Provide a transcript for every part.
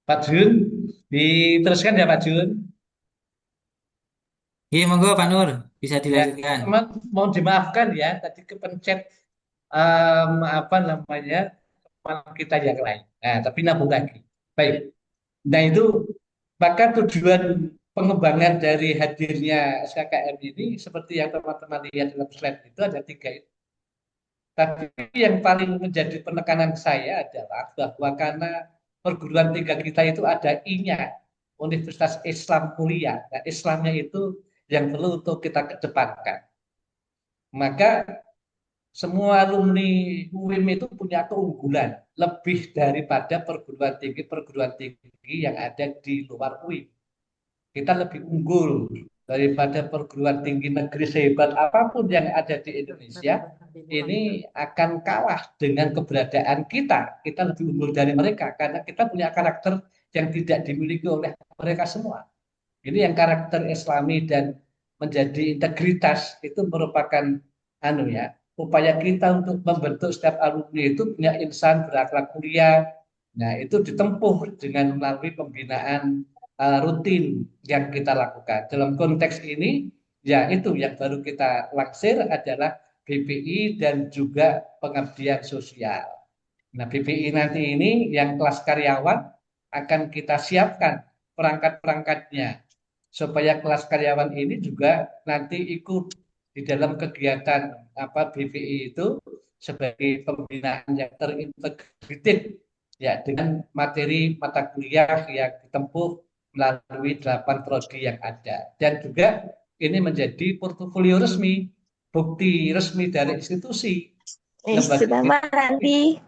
Pak Jun, diteruskan ya Pak Jun. Iya, monggo Pak Nur, bisa Ya, dilanjutkan. teman mohon dimaafkan ya, tadi kepencet apa namanya teman kita yang lain. Nah, tapi nabung lagi. Baik. Nah itu maka tujuan pengembangan dari hadirnya SKKM ini seperti yang teman-teman lihat dalam slide itu ada tiga itu. Tapi yang paling menjadi penekanan saya adalah bahwa karena perguruan tinggi kita itu ada I-nya, Universitas Islam Mulia. Nah, Islamnya itu yang perlu untuk kita kedepankan. Maka semua alumni UIM itu punya keunggulan lebih daripada perguruan tinggi yang ada di luar UIM. Kita lebih unggul daripada perguruan tinggi negeri sehebat apapun yang ada di Indonesia. Ini akan kalah dengan keberadaan kita. Kita lebih unggul dari mereka karena kita punya karakter yang tidak dimiliki oleh mereka semua. Ini yang karakter Islami dan menjadi integritas itu merupakan anu ya, upaya kita untuk membentuk setiap alumni itu punya insan berakhlak mulia. Nah, itu ditempuh dengan melalui pembinaan rutin yang kita lakukan. Dalam konteks ini, ya itu yang baru kita laksir adalah BPI dan juga pengabdian sosial. Nah, BPI nanti ini yang kelas karyawan akan kita siapkan perangkat-perangkatnya supaya kelas karyawan ini juga nanti ikut di dalam kegiatan apa BPI itu sebagai pembinaan yang terintegratif ya dengan materi mata kuliah yang ditempuh melalui 8 prodi yang ada dan juga ini menjadi portofolio resmi, bukti resmi dari institusi lembaga Sudah kita. mandi.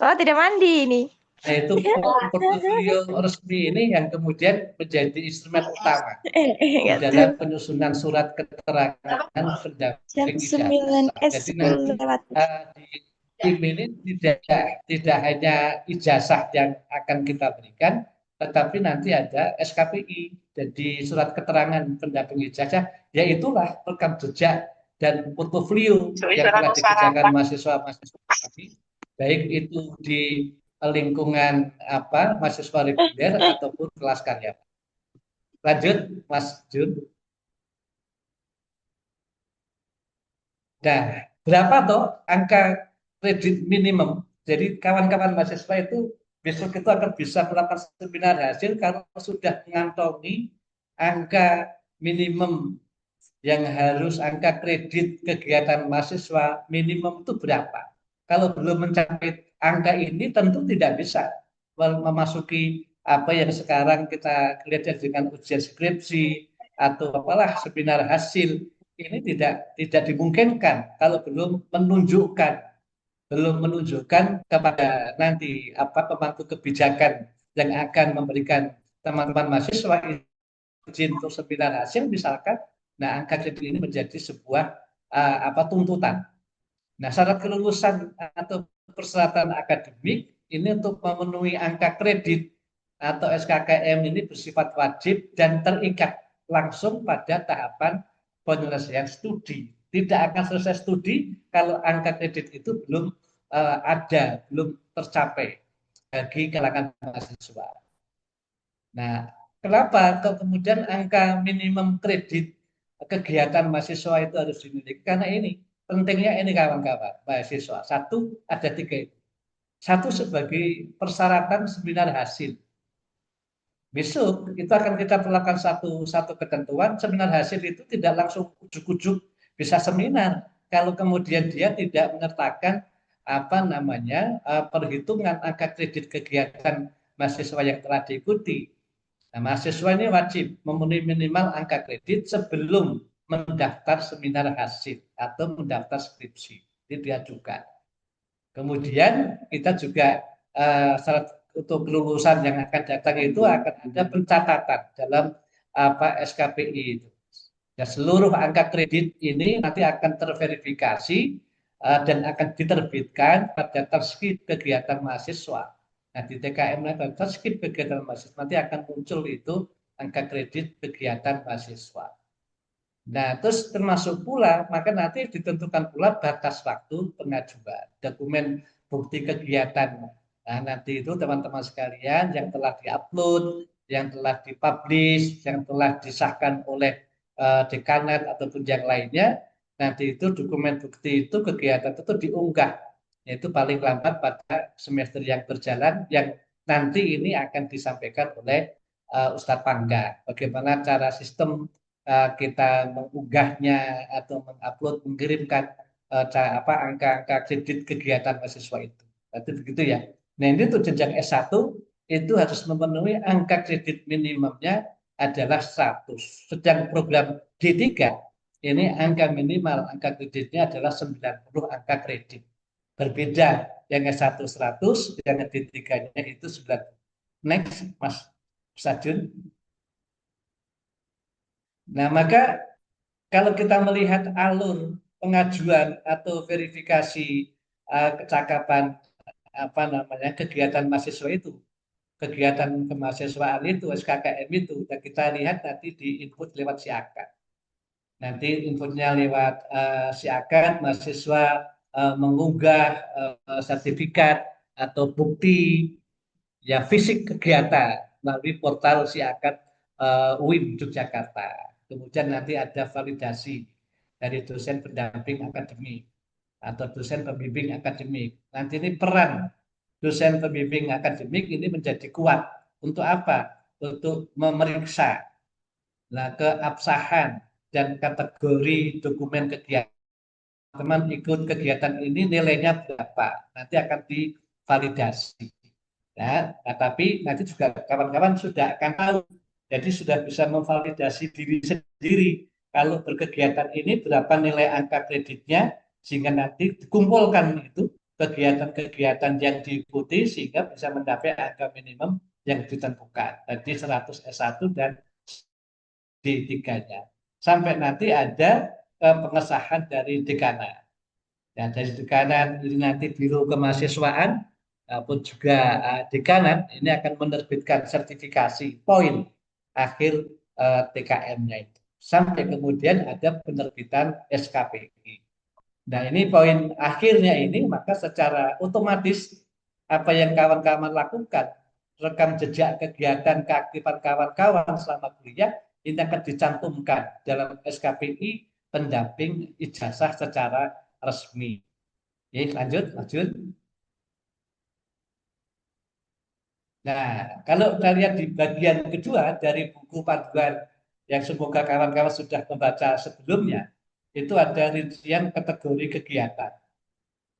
Oh, tidak mandi ini. Nah, itu portofolio resmi ini yang kemudian menjadi instrumen utama di Enggak dalam tahu. penyusunan surat keterangan Jam pendamping 9 ijazah. Jadi nanti 10 lewat. di tim ini tidak hanya ijazah yang akan kita berikan, tetapi nanti ada SKPI. Jadi surat keterangan pendamping ijazah, yaitulah rekam jejak dan portofolio yang telah dikerjakan mahasiswa-mahasiswa tadi, baik itu di lingkungan apa mahasiswa reguler ataupun kelas karya. Lanjut, Mas Jun. Nah, berapa toh angka kredit minimum? Jadi kawan-kawan mahasiswa itu besok itu akan bisa melakukan seminar hasil kalau sudah mengantongi angka minimum yang harus angka kredit kegiatan mahasiswa minimum itu berapa? Kalau belum mencapai angka ini tentu tidak bisa memasuki apa yang sekarang kita lihat dengan ujian skripsi atau apalah seminar hasil ini tidak dimungkinkan kalau belum menunjukkan kepada nanti apa pemangku kebijakan yang akan memberikan teman-teman mahasiswa izin untuk seminar hasil misalkan. Nah, angka kredit ini menjadi sebuah apa tuntutan. Nah, syarat kelulusan atau persyaratan akademik ini untuk memenuhi angka kredit atau SKKM ini bersifat wajib dan terikat langsung pada tahapan penyelesaian studi. Tidak akan selesai studi kalau angka kredit itu belum belum tercapai bagi kalangan mahasiswa. Nah, kenapa kemudian angka minimum kredit kegiatan mahasiswa itu harus dimiliki? Karena ini pentingnya ini kawan-kawan mahasiswa. Satu, ada tiga itu. Satu sebagai persyaratan seminar hasil. Besok itu akan kita perlakukan satu ketentuan seminar hasil itu tidak langsung ujuk-ujuk bisa seminar kalau kemudian dia tidak menyertakan apa namanya perhitungan angka kredit kegiatan mahasiswa yang telah diikuti. Nah, mahasiswa ini wajib memenuhi minimal angka kredit sebelum mendaftar seminar hasil atau mendaftar skripsi. Itu diajukan. Kemudian kita juga syarat untuk kelulusan yang akan datang itu akan ada pencatatan dalam apa SKPI itu. Ya, seluruh angka kredit ini nanti akan terverifikasi dan akan diterbitkan pada terskip kegiatan mahasiswa. Nah, di TKM dan terskip kegiatan mahasiswa nanti akan muncul itu angka kredit kegiatan mahasiswa. Nah, terus termasuk pula, maka nanti ditentukan pula batas waktu pengajuan dokumen bukti kegiatan Nah, nanti itu teman-teman sekalian yang telah diupload, yang telah dipublish, yang telah disahkan oleh dekanat ataupun yang lainnya, nanti itu dokumen bukti itu kegiatan itu diunggah, yaitu paling lambat pada semester yang berjalan, yang nanti ini akan disampaikan oleh Ustadz Pangga. Bagaimana cara sistem kita mengunggahnya atau mengupload, mengirimkan angka-angka kredit kegiatan mahasiswa itu. Berarti begitu ya. Nah, ini untuk jenjang S1 itu harus memenuhi angka kredit minimumnya adalah 100. Sedang program D3 ini angka minimal, angka kreditnya adalah 90 angka kredit. Berbeda, yang S1 100, yang D3-nya itu 90. Next, Mas Sajun. Nah, maka kalau kita melihat alur pengajuan atau verifikasi kecakapan kegiatan mahasiswa itu, kegiatan kemahasiswaan itu, SKKM itu, dan kita lihat nanti di input lewat siakat. Nanti inputnya lewat siakat, mahasiswa mengunggah sertifikat atau bukti ya fisik kegiatan melalui portal siakat UIN Yogyakarta. Kemudian nanti ada validasi dari dosen pendamping akademik atau dosen pembimbing akademik. Nanti ini peran dosen pembimbing akademik ini menjadi kuat. Untuk apa? Untuk memeriksa keabsahan dan kategori dokumen kegiatan. Teman ikut kegiatan ini nilainya berapa? Nanti akan divalidasi. Nah, tapi nanti juga kawan-kawan sudah akan tahu. Jadi sudah bisa memvalidasi diri sendiri. Kalau berkegiatan ini berapa nilai angka kreditnya, sehingga nanti dikumpulkan itu kegiatan-kegiatan yang diikuti sehingga bisa mencapai angka minimum yang ditentukan. Tadi 100 S1 dan D3-nya. Sampai nanti ada pengesahan dari dekanat. Dan dari dekanat ini nanti biro kemahasiswaan pun juga dekanat ini akan menerbitkan sertifikasi poin akhir TKM-nya itu. Sampai kemudian ada penerbitan SKPI. Nah, ini poin akhirnya ini, maka secara otomatis apa yang kawan-kawan lakukan, rekam jejak kegiatan keaktifan kawan-kawan selama kuliah, ini akan dicantumkan dalam SKPI pendamping ijazah secara resmi. Oke, lanjut, lanjut. Nah, kalau kita lihat di bagian kedua dari buku panduan yang semoga kawan-kawan sudah membaca sebelumnya, itu ada rincian kategori kegiatan.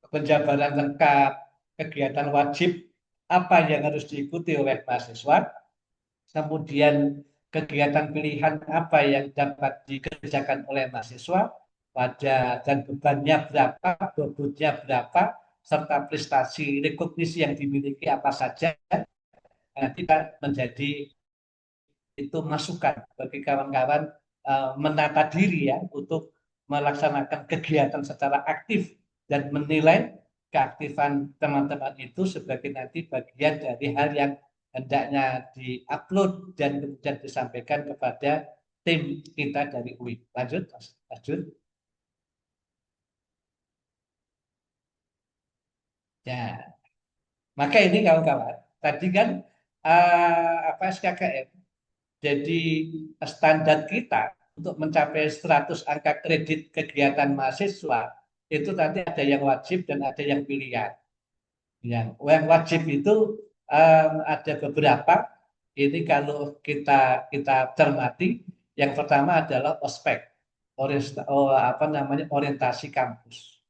Penjabaran lengkap, kegiatan wajib, apa yang harus diikuti oleh mahasiswa, kemudian kegiatan pilihan apa yang dapat dikerjakan oleh mahasiswa, pada dan bebannya berapa, bobotnya berapa, serta prestasi rekognisi yang dimiliki apa saja, nanti menjadi itu masukan bagi kawan-kawan menata diri ya untuk melaksanakan kegiatan secara aktif dan menilai keaktifan teman-teman itu sebagai nanti bagian dari hal yang hendaknya diupload dan kemudian disampaikan kepada tim kita dari UI. Lanjut, lanjut. Ya, maka ini kawan-kawan, tadi kan SKKM. Jadi standar kita untuk mencapai 100 angka kredit kegiatan mahasiswa itu tadi ada yang wajib dan ada yang pilihan. Yang wajib itu ada beberapa. Ini kalau kita cermati, yang pertama adalah ospek, orientasi kampus.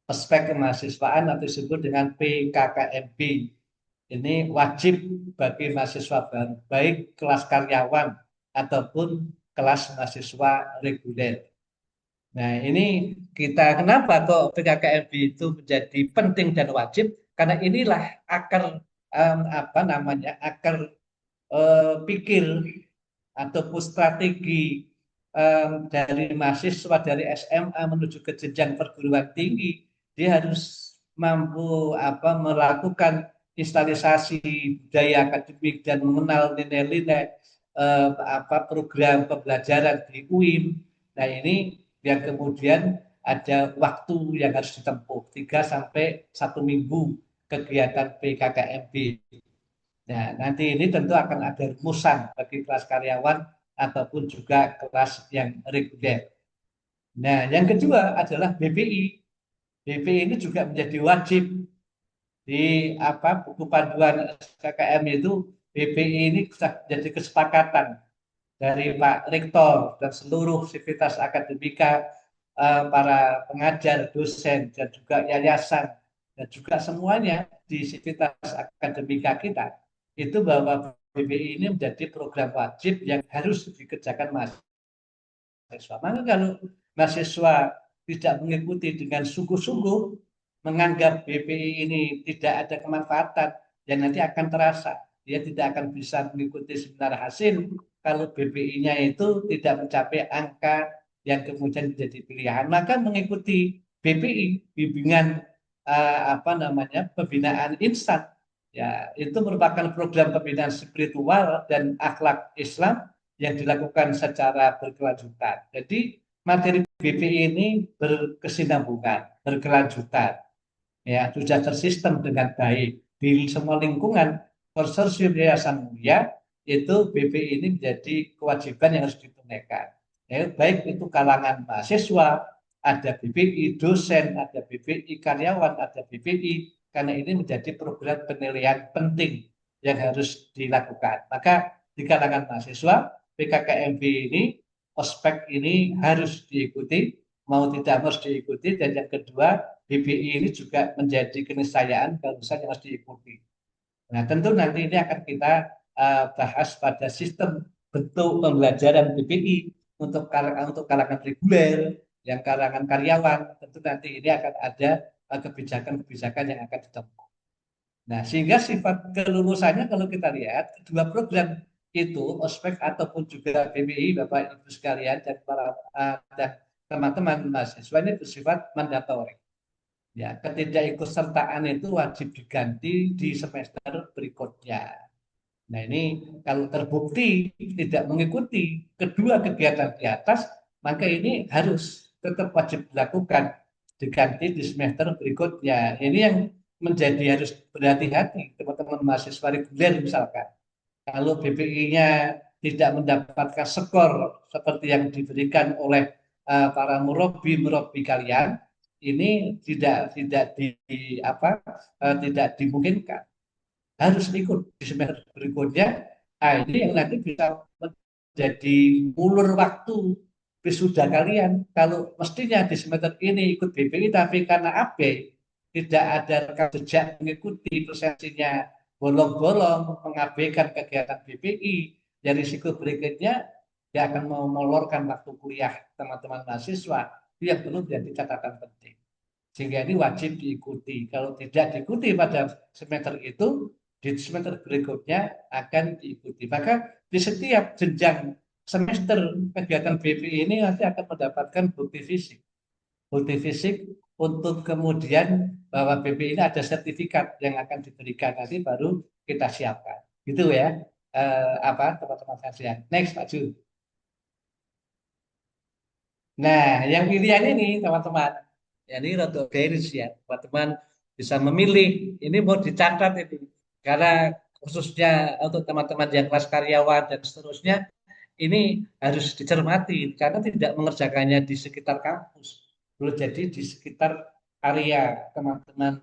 Ospek kemahasiswaan atau disebut dengan PKKMB. Ini wajib bagi mahasiswa baru, baik kelas karyawan ataupun kelas mahasiswa reguler. Nah, ini kita kenapa kok PKKMB itu menjadi penting dan wajib? Karena inilah akar akar pikir ataupun strategi dari mahasiswa dari SMA menuju ke jenjang perguruan tinggi. Dia harus mampu melakukan instalisasi budaya akademik dan mengenal nilai-nilai program pembelajaran di UIN. Nah, ini yang kemudian ada waktu yang harus ditempuh 3 sampai 1 minggu kegiatan PKKMB. Nah, nanti ini tentu akan ada rumusan bagi kelas karyawan ataupun juga kelas yang reguler. Nah, yang kedua adalah BPI. BPI ini juga menjadi wajib di buku panduan KKM itu. BPI ini sudah menjadi kesepakatan dari Pak Rektor dan seluruh sivitas akademika, para pengajar, dosen, dan juga yayasan, dan juga semuanya di sivitas akademika kita, itu bahwa BPI ini menjadi program wajib yang harus dikerjakan mahasiswa. Maka kalau mahasiswa tidak mengikuti dengan sungguh-sungguh, menganggap BPI ini tidak ada kemanfaatan, yang nanti akan terasa dia tidak akan bisa mengikuti seminar hasil kalau BPI-nya itu tidak mencapai angka yang kemudian menjadi pilihan. Maka mengikuti BPI, bimbingan pembinaan instan, ya itu merupakan program pembinaan spiritual dan akhlak Islam yang dilakukan secara berkelanjutan. Jadi materi BPI ini berkesinambungan, berkelanjutan, ya sudah tersistem dengan baik di semua lingkungan konsorsium Yayasan Mulia. Itu BPI ini menjadi kewajiban yang harus ditunaikan, ya, baik itu kalangan mahasiswa, ada BPI dosen, ada BPI karyawan, ada BPI, karena ini menjadi program penilaian penting yang harus dilakukan. Maka di kalangan mahasiswa PKKMB ini, ospek ini harus diikuti, mau tidak harus diikuti. Dan yang kedua, BPI ini juga menjadi keniscayaan kalau misalnya harus diikuti. Nah, tentu nanti ini akan kita bahas pada sistem bentuk pembelajaran BPI untuk kalangan reguler, yang kalangan karyawan. Tentu nanti ini akan ada kebijakan-kebijakan yang akan ditempuh. Nah, sehingga sifat kelulusannya kalau kita lihat kedua program itu, ospek ataupun juga BPI, Bapak Ibu sekalian, dan para dan teman-teman mahasiswa, ini bersifat mandatorik. Ya, ketidakikutsertaan itu wajib diganti di semester berikutnya. Nah, ini kalau terbukti tidak mengikuti kedua kegiatan di atas, maka ini harus tetap wajib dilakukan, diganti di semester berikutnya. Ini yang menjadi harus berhati-hati teman-teman mahasiswa reguler misalkan. Kalau BPI-nya tidak mendapatkan skor seperti yang diberikan oleh para murabi kalian, ini tidak dimungkinkan, harus ikut di semester berikutnya. Nah, ini yang nanti bisa menjadi ulur waktu wisuda kalian. Kalau mestinya di semester ini ikut BPI, tapi karena AB tidak ada rekam jejak mengikuti presensinya bolong-bolong, mengabaikan kegiatan BPI, yang risiko berikutnya dia akan memolorkan waktu kuliah teman-teman mahasiswa. Itu yang perlu menjadi catatan penting. Sehingga ini wajib diikuti. Kalau tidak diikuti pada semester itu, di semester berikutnya akan diikuti. Maka di setiap jenjang semester kegiatan BPI ini nanti akan mendapatkan bukti fisik. Bukti fisik untuk kemudian bahwa BPI ini ada sertifikat yang akan diberikan, nanti baru kita siapkan. Gitu ya, teman-teman sekalian. Next, Pak Jun. Nah, yang pilihan ini teman-teman, ya ini rada beres ya, teman-teman bisa memilih. Ini mau dicatat itu, karena khususnya untuk teman-teman yang kelas karyawan dan seterusnya, ini harus dicermati karena tidak mengerjakannya di sekitar kampus, boleh jadi di sekitar area teman-teman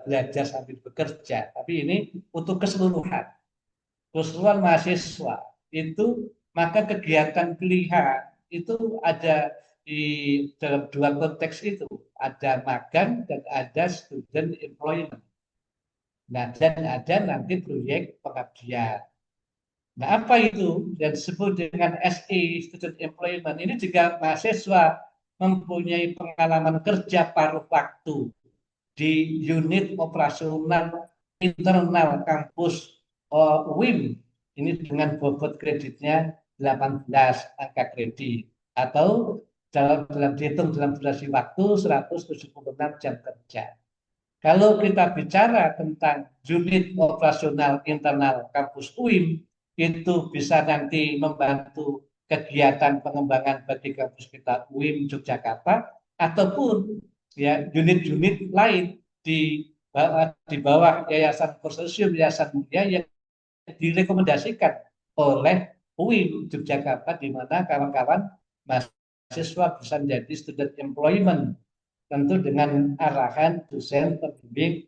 belajar sambil bekerja. Tapi ini untuk keseluruhan mahasiswa itu, maka kegiatan pilihan itu ada di dalam dua konteks itu, ada magang dan ada student employment. Nah, dan ada nanti proyek pengabdian. Nah, apa itu yang disebut dengan SE, student employment? Ini jika mahasiswa mempunyai pengalaman kerja paruh waktu di unit operasional internal kampus UIM, ini dengan bobot kreditnya 18 angka kredit, atau dalam dihitung dalam durasi waktu 176 jam kerja. Kalau kita bicara tentang unit operasional internal kampus UIM, itu bisa nanti membantu kegiatan pengembangan bagi kampus kita UIM Yogyakarta, ataupun ya unit-unit lain di di bawah Yayasan Konsorsium Yayasan Mulia yang direkomendasikan oleh UIN Yogyakarta, di mana kawan-kawan mahasiswa bisa menjadi student employment, tentu dengan arahan dosen pembimbing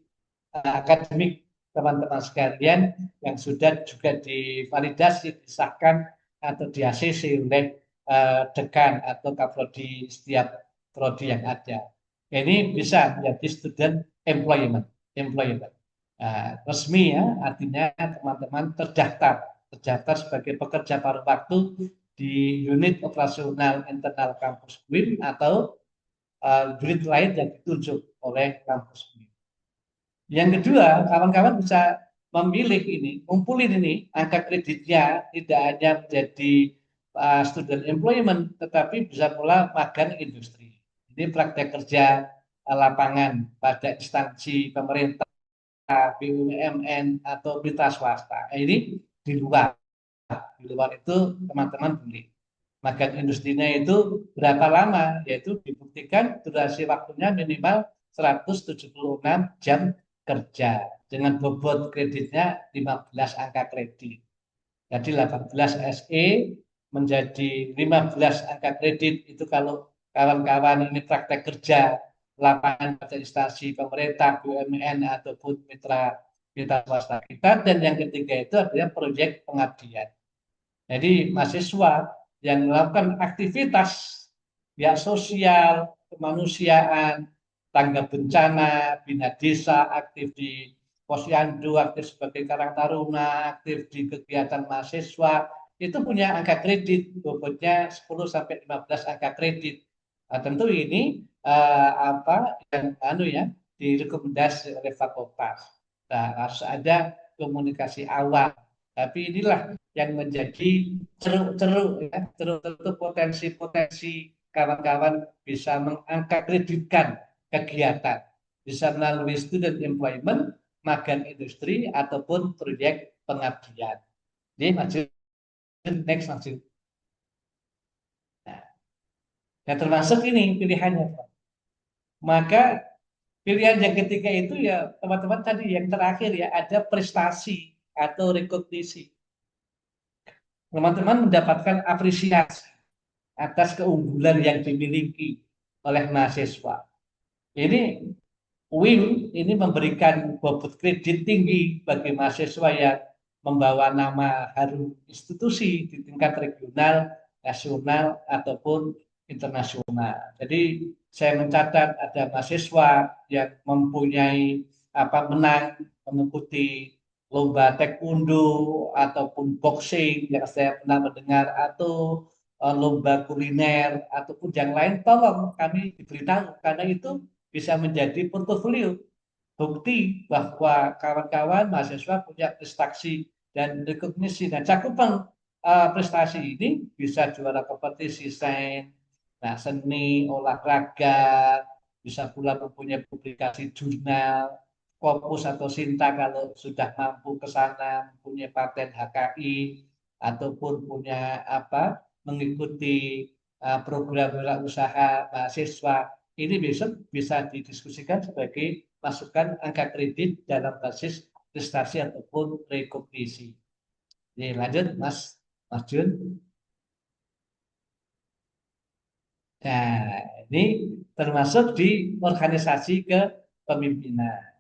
akademik teman-teman sekalian yang sudah juga divalidasi, disahkan atau di-ACC oleh dekan atau kaprodi setiap prodi yang ada. Ini bisa menjadi student employment. Resmi ya, artinya teman-teman terdaftar sebagai pekerja paruh waktu di unit operasional internal kampus UIN atau unit lain yang ditunjuk oleh kampus UIN. Yang kedua, kawan-kawan bisa memilih ini, ngumpulin ini angka kreditnya, tidak hanya menjadi student employment, tetapi bisa pula magang industri. Ini praktek kerja lapangan pada instansi pemerintah, BUMN atau mitra swasta. Ini di luar itu teman-teman boleh. Magang industrinya itu berapa lama? Yaitu dibuktikan durasi waktunya minimal 176 jam kerja dengan bobot kreditnya 15 angka kredit. Jadi 18 SE menjadi 15 angka kredit itu kalau kawan-kawan ini praktek kerja lapangan pada instansi pemerintah, BUMN ataupun mitra swasta kita. Dan yang ketiga itu adalah proyek pengabdian. Jadi mahasiswa yang melakukan aktivitas ya sosial, kemanusiaan, tanggap bencana, bina desa, aktif di Posyandu, aktif sebagai Karang Taruna, aktif di kegiatan mahasiswa, itu punya angka kredit, bobotnya 10 sampai 15 angka kredit. Nah, tentu ini yang direkomendasi oleh fakultas. Nah, harus ada komunikasi awal. Tapi inilah yang menjadi ceruk-ceruk potensi-potensi kawan-kawan bisa mengangkat kreditkan kegiatan, bisa melalui student employment, magang industri ataupun proyek pengabdian. Jadi maju next maju. Nah, dan termasuk ini pilihannya. Maka pilihan yang ketiga itu ya teman-teman tadi yang terakhir ya ada prestasi atau rekognisi. Teman-teman mendapatkan apresiasi atas keunggulan yang dimiliki oleh mahasiswa. Ini UIN ini memberikan bobot kredit tinggi bagi mahasiswa yang membawa nama harum institusi di tingkat regional, nasional ataupun internasional. Jadi saya mencatat ada mahasiswa yang mempunyai menang mengikuti lomba taekwondo ataupun boxing yang saya pernah mendengar, atau lomba kuliner ataupun yang lain, tolong kami diberitahu karena itu bisa menjadi portofolio, bukti bahwa kawan-kawan mahasiswa punya prestasi dan rekognisi. Nah, cakupan prestasi ini bisa juara kompetisi sains, seni, olahraga, bisa pula mempunyai publikasi jurnal, Scopus atau Sinta kalau sudah mampu ke sana, mempunyai paten HKI ataupun punya mengikuti program wirausaha mahasiswa. Ini besok bisa didiskusikan sebagai masukan angka kredit dalam basis prestasi ataupun rekognisi. Ini lanjut Mas Jun. Nah, ini termasuk di organisasi kepemimpinan.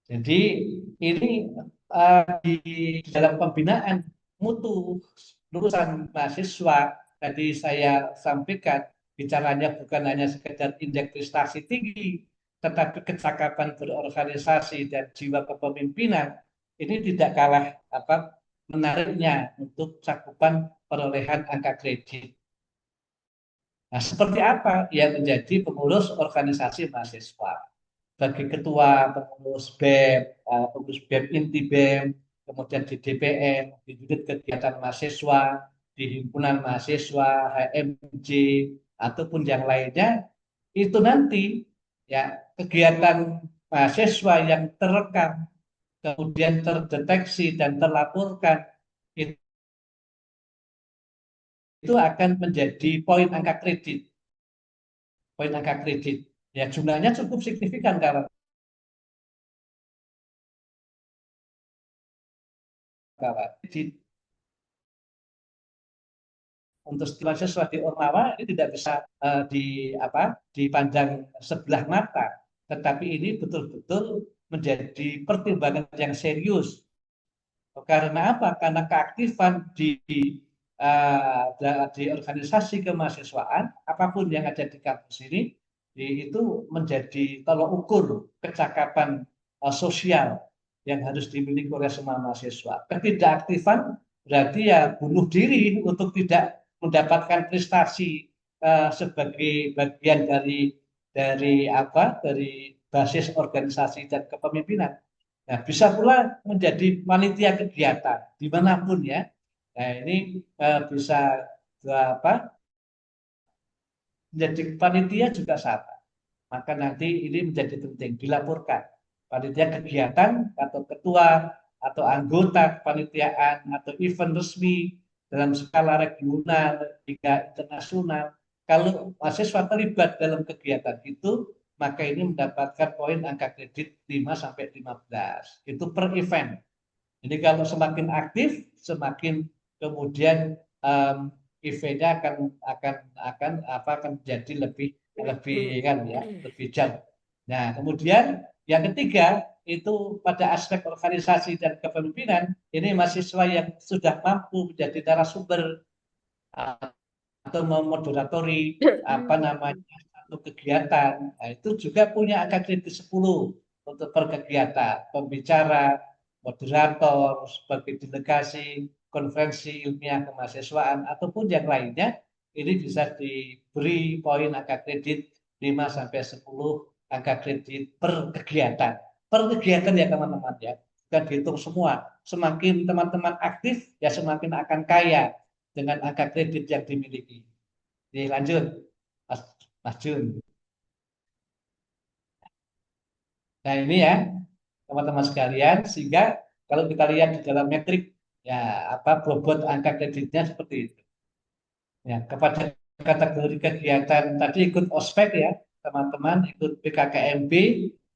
Jadi ini di dalam pembinaan mutu lulusan mahasiswa tadi saya sampaikan, bicaranya bukan hanya sekedar indeks prestasi tinggi, tetapi kecakapan berorganisasi dan jiwa kepemimpinan ini tidak kalah menariknya untuk cakupan perolehan angka kredit. Nah, seperti apa yang menjadi pengurus organisasi mahasiswa? Bagi ketua, pengurus BEM, inti BEM, kemudian di DPM, di unit kegiatan mahasiswa, di himpunan mahasiswa, HMJ, ataupun yang lainnya, itu nanti ya kegiatan mahasiswa yang terekam, kemudian terdeteksi dan terlaporkan, itu akan menjadi poin angka kredit. Poin angka kredit. Ya, jumlahnya cukup signifikan, kawan. kawan. Untuk mahasiswa di Ormawa ini tidak bisa dipandang sebelah mata, tetapi ini betul-betul menjadi pertimbangan yang serius. Karena apa? Karena keaktifan di organisasi kemahasiswaan apapun yang ada di kampus ini itu menjadi tolok ukur kecakapan sosial yang harus dimiliki oleh semua mahasiswa. Ketidakaktifan berarti ya bunuh diri untuk tidak mendapatkan prestasi sebagai bagian dari basis organisasi dan kepemimpinan. Nah, bisa pula menjadi panitia kegiatan dimanapun ya. Nah, ini bisa menjadi panitia juga sama. Maka nanti ini menjadi penting dilaporkan. Panitia kegiatan atau ketua atau anggota kepanitiaan atau event resmi dalam skala regional hingga internasional. Kalau mahasiswa terlibat dalam kegiatan itu, maka ini mendapatkan poin angka kredit 5 sampai 15. Itu per event. Jadi kalau semakin aktif, semakin kemudian eventnya akan jadi lebih kan ya, lebih jauh. Nah, kemudian yang ketiga itu pada aspek organisasi dan kepemimpinan, ini mahasiswa yang sudah mampu menjadi narasumber atau memoderatori satu kegiatan. Nah, itu juga punya angka kredit 10 untuk per kegiatan, pembicara, moderator, sebagai delegasi, konferensi ilmiah kemahasiswaan ataupun yang lainnya, ini bisa diberi poin angka kredit 5 sampai 10 angka kredit per kegiatan. Per kegiatan ya teman-teman ya. Kita dihitung semua. Semakin teman-teman aktif ya semakin akan kaya dengan angka kredit yang dimiliki. Jadi lanjut, Mas Jun. Nah ini ya teman-teman sekalian, sehingga kalau kita lihat di dalam metrik ya bobot angka kreditnya seperti itu. Ya, kepada kategori kegiatan tadi ikut ospek ya teman-teman, ikut PKKMB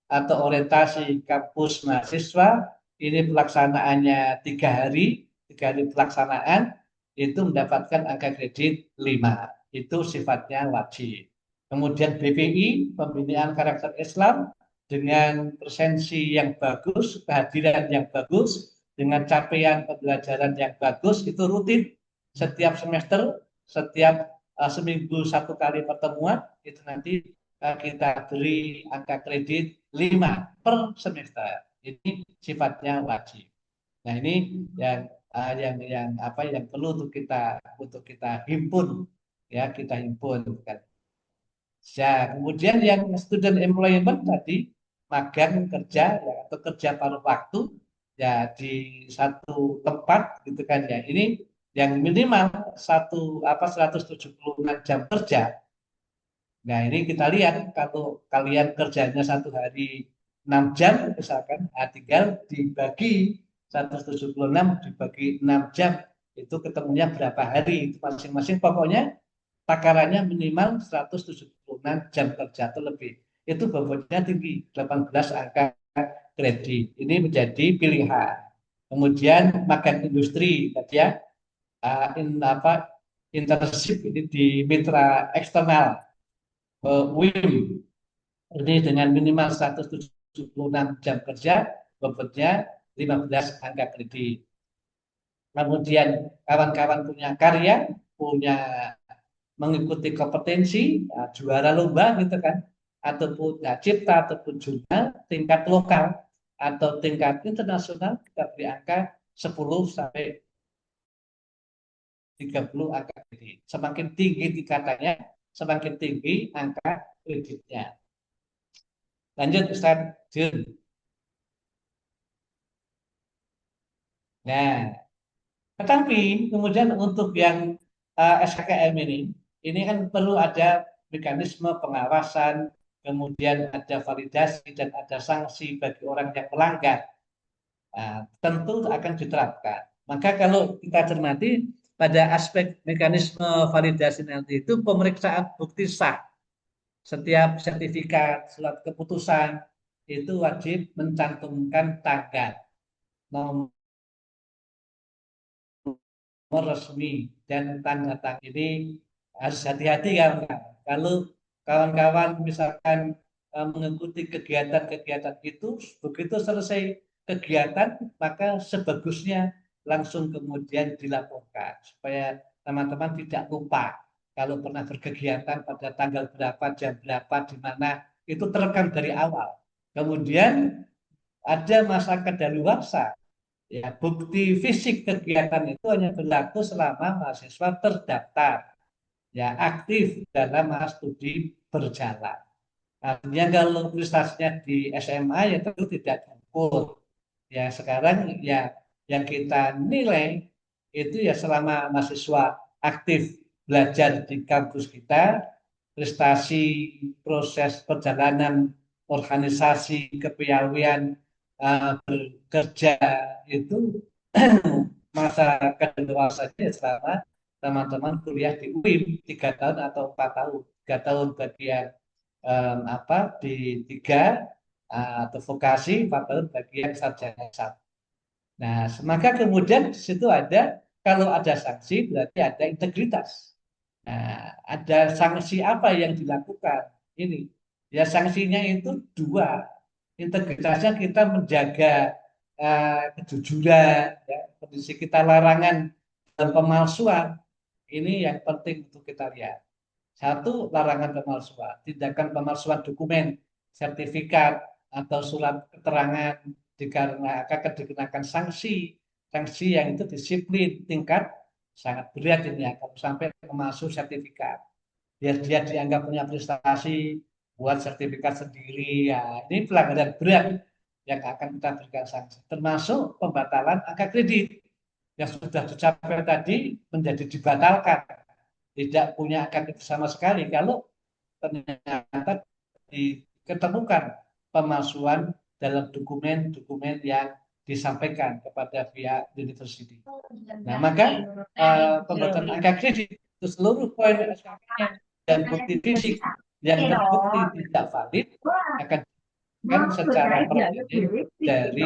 atau orientasi kampus mahasiswa, ini pelaksanaannya 3 hari, 3 hari pelaksanaan itu mendapatkan angka kredit 5, itu sifatnya wajib. Kemudian BPI, pembinaan karakter Islam, dengan presensi yang bagus, kehadiran yang bagus, dengan capaian pembelajaran yang bagus, itu rutin setiap semester, setiap seminggu 1 kali pertemuan, itu nanti kita beri angka kredit 5 per semester. Ini sifatnya wajib. Nah ini yang perlu untuk kita himpun ya, kita himpun kan. Ya, kemudian yang student employment tadi magang kerja ya, atau kerja paruh waktu ya di satu tempat gitu kan ya. Ini yang minimal 176 jam kerja. Nah, ini kita lihat kalau kalian kerjanya 1 hari 6 jam misalkan, tinggal dibagi 176 dibagi 6 jam itu ketemunya berapa hari itu masing-masing, pokoknya takarannya minimal 176 jam kerja atau lebih. Itu bobotnya tinggi, 18 angka kredit. Ini menjadi pilihan. Kemudian magang industri tadi ya, internship ini di mitra eksternal, WIM. Ini dengan minimal 176 jam kerja, bobotnya 15 angka kredit. Kemudian kawan-kawan punya karya, punya mengikuti kompetensi, juara lomba gitu kan, ataupun cipta ataupun jurnal tingkat lokal atau tingkat internasional, kita beri angka 10 sampai 30 angka kredit. Semakin tinggi tingkatannya, semakin tinggi angka kreditnya. Lanjut Ustaz Jun. Nah, tetapi kemudian untuk yang SKKM ini kan perlu ada mekanisme pengawasan, kemudian ada validasi dan ada sanksi bagi orang yang melanggar. Nah, tentu akan diterapkan. Maka kalau kita cermati pada aspek mekanisme validasi nanti itu pemeriksaan bukti sah. Setiap sertifikat, surat keputusan itu wajib mencantumkan tanggal, nomor nomor resmi dan tanda tangan. Ini harus hati-hati kan. Kalau kawan-kawan misalkan mengikuti kegiatan-kegiatan itu, begitu selesai kegiatan, maka sebagusnya langsung kemudian dilaporkan supaya teman-teman tidak lupa kalau pernah berkegiatan pada tanggal berapa, jam berapa, di mana itu terekam dari awal. Kemudian ada masa kadaluarsa. Ya, bukti fisik kegiatan itu hanya berlaku selama mahasiswa terdaftar, ya aktif dalam masa studi berjalan. Artinya kalau prestasinya di SMA ya tentu tidak diukur. Ya sekarang ya yang kita nilai itu ya selama mahasiswa aktif belajar di kampus kita, prestasi proses perjalanan organisasi kepiawaian bekerja itu masa kedewasaannya selama teman-teman kuliah di UIN 3 tahun atau 4 tahun. 3 tahun bagian di 3 atau vokasi, 4 tahun bagian sarjana 1. Nah, maka kemudian di situ ada, kalau ada sanksi berarti ada integritas. Nah, ada sanksi apa yang dilakukan? Ini, ya sanksinya itu 2. Integritasnya kita menjaga kejujuran, ya, kondisi kita larangan dan pemalsuan. Ini yang penting untuk kita lihat. 1, larangan pemalsuan, tindakan pemalsuan dokumen, sertifikat atau surat keterangan akan dikenakan sanksi yang itu disiplin tingkat sangat berat ini ya, kalau sampai memalsu sertifikat. Biar dia dianggap punya prestasi, buat sertifikat sendiri, ya ini pelanggaran berat yang akan kita berikan sanksi. Termasuk pembatalan angka kredit yang sudah dicapai tadi menjadi dibatalkan, tidak punya angka kredit sama sekali kalau ternyata diketemukan pemalsuan dalam dokumen-dokumen yang disampaikan kepada pihak university. Nah, maka pembatalan angka kredit itu seluruh poin SKP-nya dan bukti fisik yang terbukti tidak valid akan diberikan secara permanen dari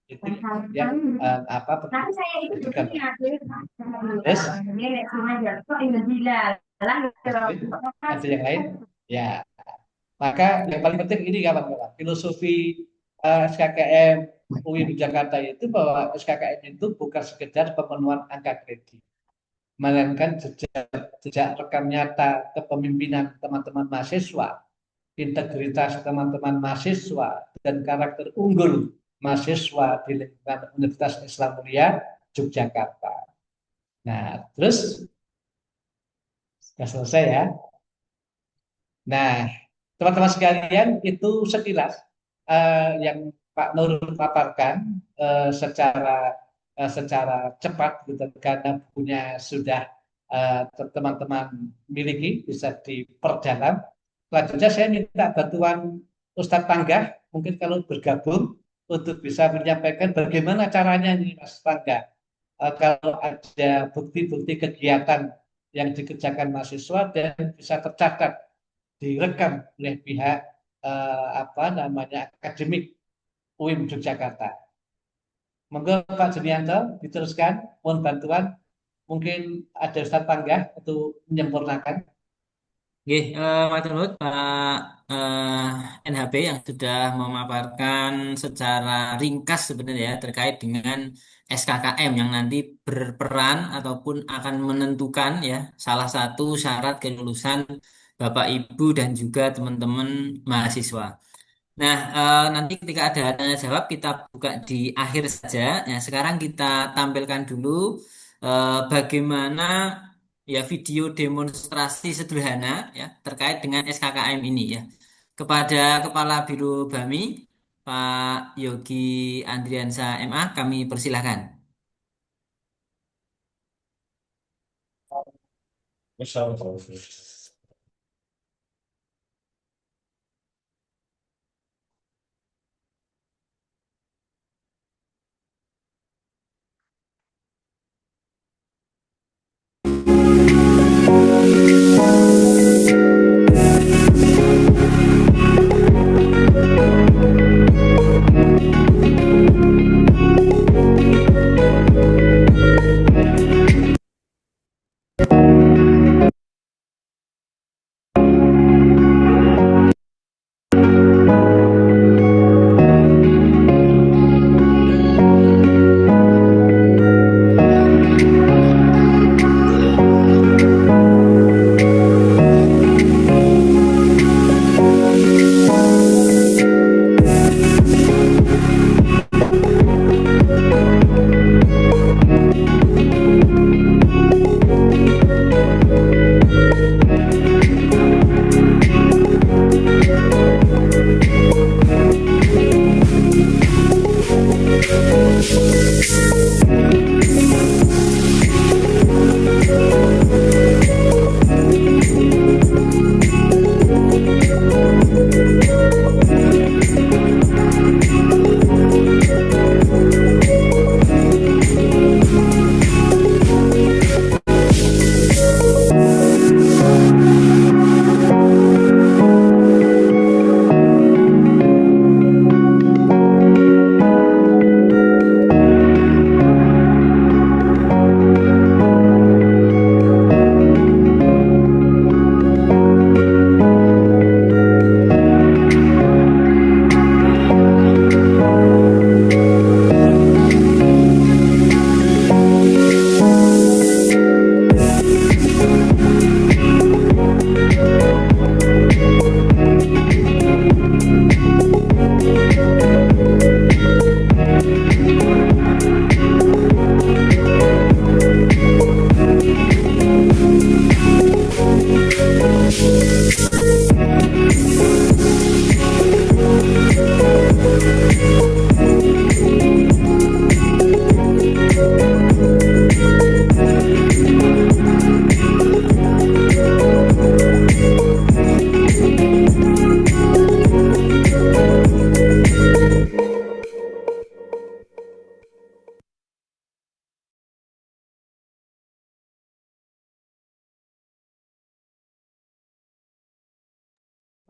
itu yang Tapi saya itu pertama. Terus Ada yang lain? Ya. Maka yang paling penting ini kawan-kawan, filosofi SKKM UIN Jakarta itu bahwa SKKM itu bukan sekedar pemenuhan angka kredit, melainkan jejak rekam nyata kepemimpinan teman-teman mahasiswa, integritas teman-teman mahasiswa, dan karakter unggul mahasiswa di lingkungan Universitas Islam Mulia Yogyakarta. Nah, terus sudah selesai ya. Nah, teman-teman sekalian, itu sekilas yang Pak Nur paparkan secara cepat gitu, karena bukunya sudah teman-teman miliki, bisa diperdalam. Selanjutnya saya minta bantuan Ustadz Panggah, mungkin kalau bergabung untuk bisa menyampaikan bagaimana caranya nih Mas Panggah, kalau ada bukti-bukti kegiatan yang dikerjakan mahasiswa dan bisa tercatat, direkam oleh pihak akademik UIN Yogyakarta. Monggo Pak Junianto diteruskan, mohon bantuan. Mungkin ada Ustadz Panggah untuk menyempurnakan. Oke, matur Pak NHP yang sudah memaparkan secara ringkas sebenarnya ya, terkait dengan SKKM yang nanti berperan ataupun akan menentukan ya salah satu syarat kelulusan Bapak Ibu dan juga teman-teman mahasiswa. Nah, nanti ketika ada tanya jawab kita buka di akhir saja. Nah, sekarang kita tampilkan dulu bagaimana ya video demonstrasi sederhana ya terkait dengan SKKM ini ya. Kepada Kepala Biro BAMI Pak Yogi Andriansa MA kami persilahkan.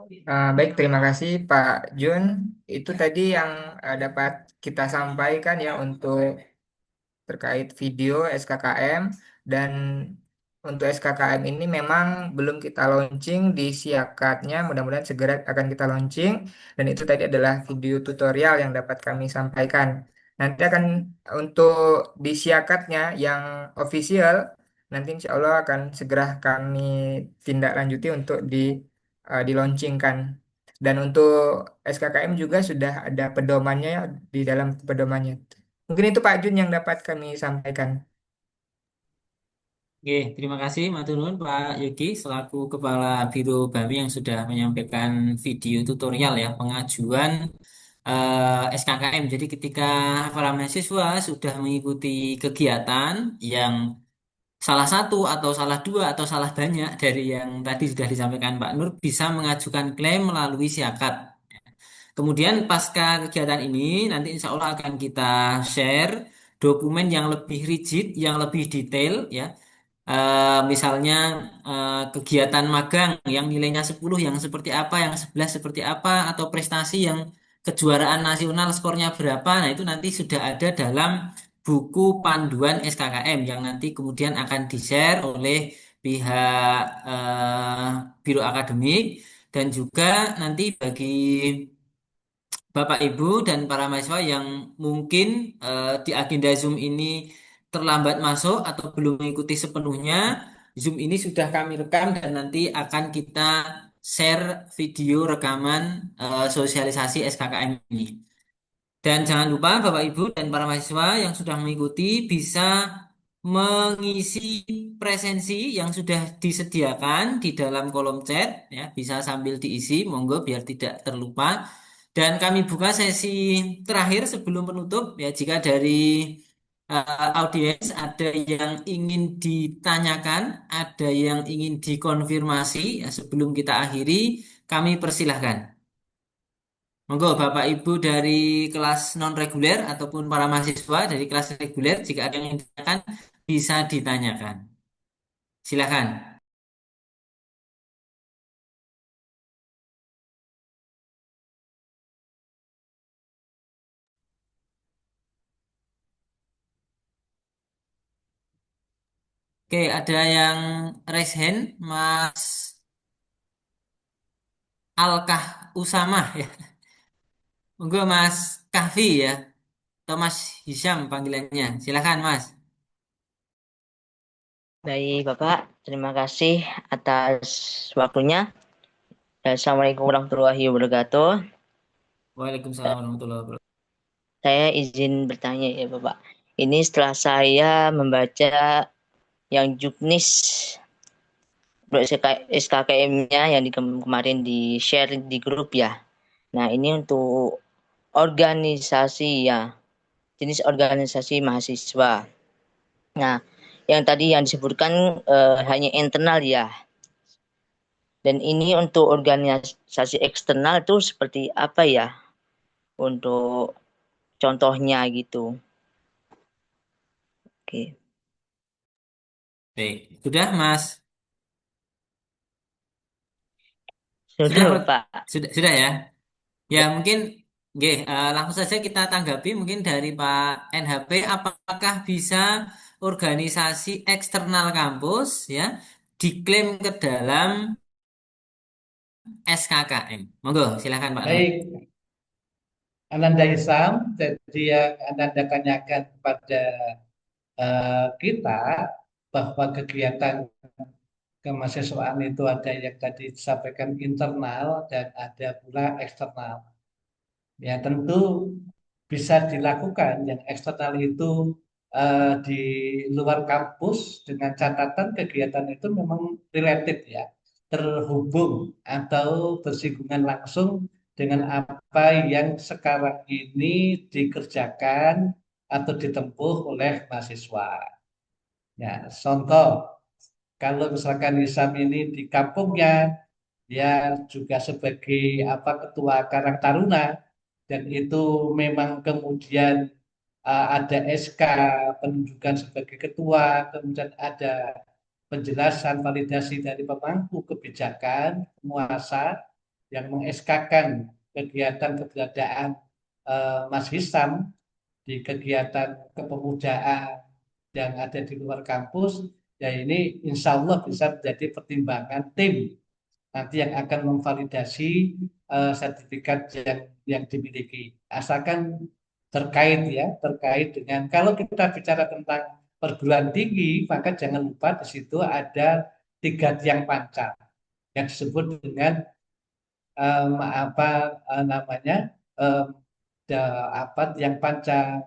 Baik, terima kasih Pak Jun. Itu tadi yang dapat kita sampaikan ya untuk terkait video SKKM, dan untuk SKKM ini memang belum kita launching di Siakatnya, mudah-mudahan segera akan kita launching, dan itu tadi adalah video tutorial yang dapat kami sampaikan. Nanti akan untuk di Siakatnya yang official, nanti insya Allah akan segera kami tindak lanjuti untuk di launchingkan. Dan untuk SKKM juga sudah ada pedomannya ya, di dalam pedomannya. Mungkin itu Pak Jun yang dapat kami sampaikan. Oke, terima kasih Matur nuwun Pak Yogi selaku Kepala Biro BAMI yang sudah menyampaikan video tutorial ya pengajuan SKKM. Jadi ketika para mahasiswa sudah mengikuti kegiatan yang salah satu atau salah dua atau salah banyak dari yang tadi sudah disampaikan Pak Nur bisa mengajukan klaim melalui Siakat. Kemudian pasca kegiatan ini nanti insya Allah akan kita share dokumen yang lebih rigid, yang lebih detail ya. Misalnya kegiatan magang yang nilainya 10 yang seperti apa, yang 11 seperti apa, atau prestasi yang kejuaraan nasional skornya berapa. Nah, itu nanti sudah ada dalam buku panduan SKKM yang nanti kemudian akan di-share oleh pihak Biro Akademik, dan juga nanti bagi Bapak Ibu dan para mahasiswa yang mungkin di agenda Zoom ini terlambat masuk atau belum mengikuti sepenuhnya, Zoom ini sudah kami rekam dan nanti akan kita share video rekaman sosialisasi SKKM ini. Dan jangan lupa Bapak Ibu dan para mahasiswa yang sudah mengikuti bisa mengisi presensi yang sudah disediakan di dalam kolom chat ya, bisa sambil diisi monggo biar tidak terlupa. Dan kami buka sesi terakhir sebelum penutup ya, jika dari audiens ada yang ingin ditanyakan, ada yang ingin dikonfirmasi ya, sebelum kita akhiri kami persilahkan. Monggo Bapak Ibu dari kelas non reguler ataupun para mahasiswa dari kelas reguler jika ada yang ingin ditanyakan bisa ditanyakan. Silakan. Oke, ada yang raise hand, Mas Alkah Usamah ya. Monggo Mas Kahfi ya, atau Mas Hisham panggilannya. Silakan Mas. Baik, Bapak. Terima kasih atas waktunya. Assalamualaikum warahmatullahi wabarakatuh. Waalaikumsalam warahmatullahi wabarakatuh. Saya izin bertanya ya, Bapak. Ini setelah saya membaca yang juknis SKKM-nya yang kemarin di share di grup ya. Nah, ini untuk organisasi ya, jenis organisasi mahasiswa. Nah, yang tadi yang disebutkan hanya internal ya. Dan ini untuk organisasi eksternal itu seperti apa ya? Untuk contohnya gitu. Oke. Baik, sudah Mas. Sudah, Pak. Sudah ya. Ya, mungkin langsung saja kita tanggapi mungkin dari Pak NHP, apakah bisa organisasi eksternal kampus ya diklaim ke dalam SKKM? Monggo, silakan Pak Nur. Baik, Ananda Hisam, jadi yang Ananda tanyakan kepada kita bahwa kegiatan kemahasiswaan itu ada yang tadi disampaikan internal dan ada pula eksternal. Ya tentu bisa dilakukan yang eksternal itu di luar kampus dengan catatan kegiatan itu memang related ya, terhubung atau bersinggungan langsung dengan apa yang sekarang ini dikerjakan atau ditempuh oleh mahasiswa. Ya, contoh, kalau misalkan Hisam ini di kampungnya, dia juga sebagai ketua Karang Taruna, dan itu memang kemudian ada SK penunjukan sebagai ketua, kemudian ada penjelasan validasi dari pemangku kebijakan penguasa, yang meng-SK-kan kegiatan keberadaan Mas Hisam di kegiatan kepemudaan yang ada di luar kampus, ya ini insya Allah bisa menjadi pertimbangan tim nanti yang akan memvalidasi sertifikat yang dimiliki. Asalkan terkait dengan kalau kita bicara tentang perguruan tinggi, maka jangan lupa di situ ada 3 tiang panca yang disebut dengan namanya tiang panca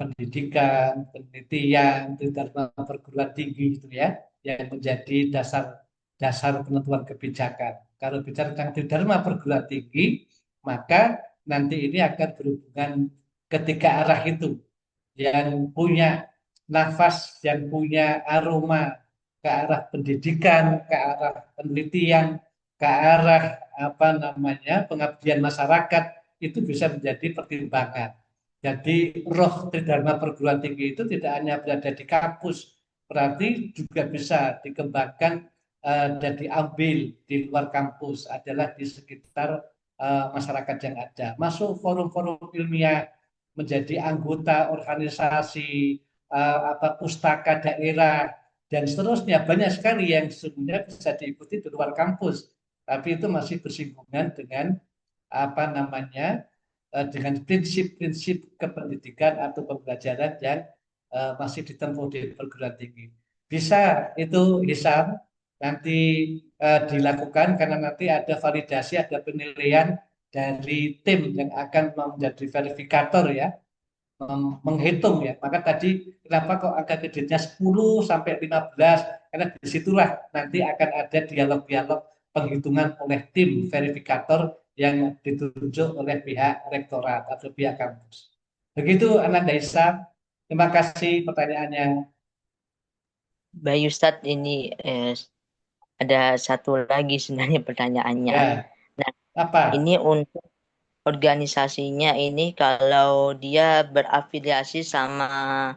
pendidikan, penelitian, dharma perguruan tinggi itu ya, yang menjadi dasar dasar penentuan kebijakan. Kalau bicara tentang dharma perguruan tinggi, maka nanti ini akan berhubungan ketiga arah itu, yang punya nafas, yang punya aroma ke arah pendidikan, ke arah penelitian, ke arah pengabdian masyarakat, itu bisa menjadi pertimbangan. Jadi roh Tridharma perguruan tinggi itu tidak hanya berada di kampus, berarti juga bisa dikembangkan dan diambil di luar kampus, adalah di sekitar masyarakat yang ada. Masuk forum-forum ilmiah, menjadi anggota organisasi, pustaka daerah, dan seterusnya. Banyak sekali yang sebenarnya bisa diikuti di luar kampus, tapi itu masih bersinggungan dengan dengan prinsip-prinsip kependidikan atau pembelajaran yang masih ditempuh di perguruan tinggi. Bisa itu Hisam nanti dilakukan, karena nanti ada validasi, ada penilaian dari tim yang akan menjadi verifikator ya, menghitung ya. Maka tadi kenapa kok angka kreditnya 10 sampai 15, karena disitulah nanti akan ada dialog-dialog penghitungan oleh tim verifikator yang ditunjuk oleh pihak rektorat atau pihak kampus. Begitu Ananda Hisam. Terima kasih pertanyaannya. Bayu Ustadz, ini ada satu lagi sebenarnya pertanyaannya. Ya. Nah, Apa? ini untuk organisasinya ini, kalau dia berafiliasi sama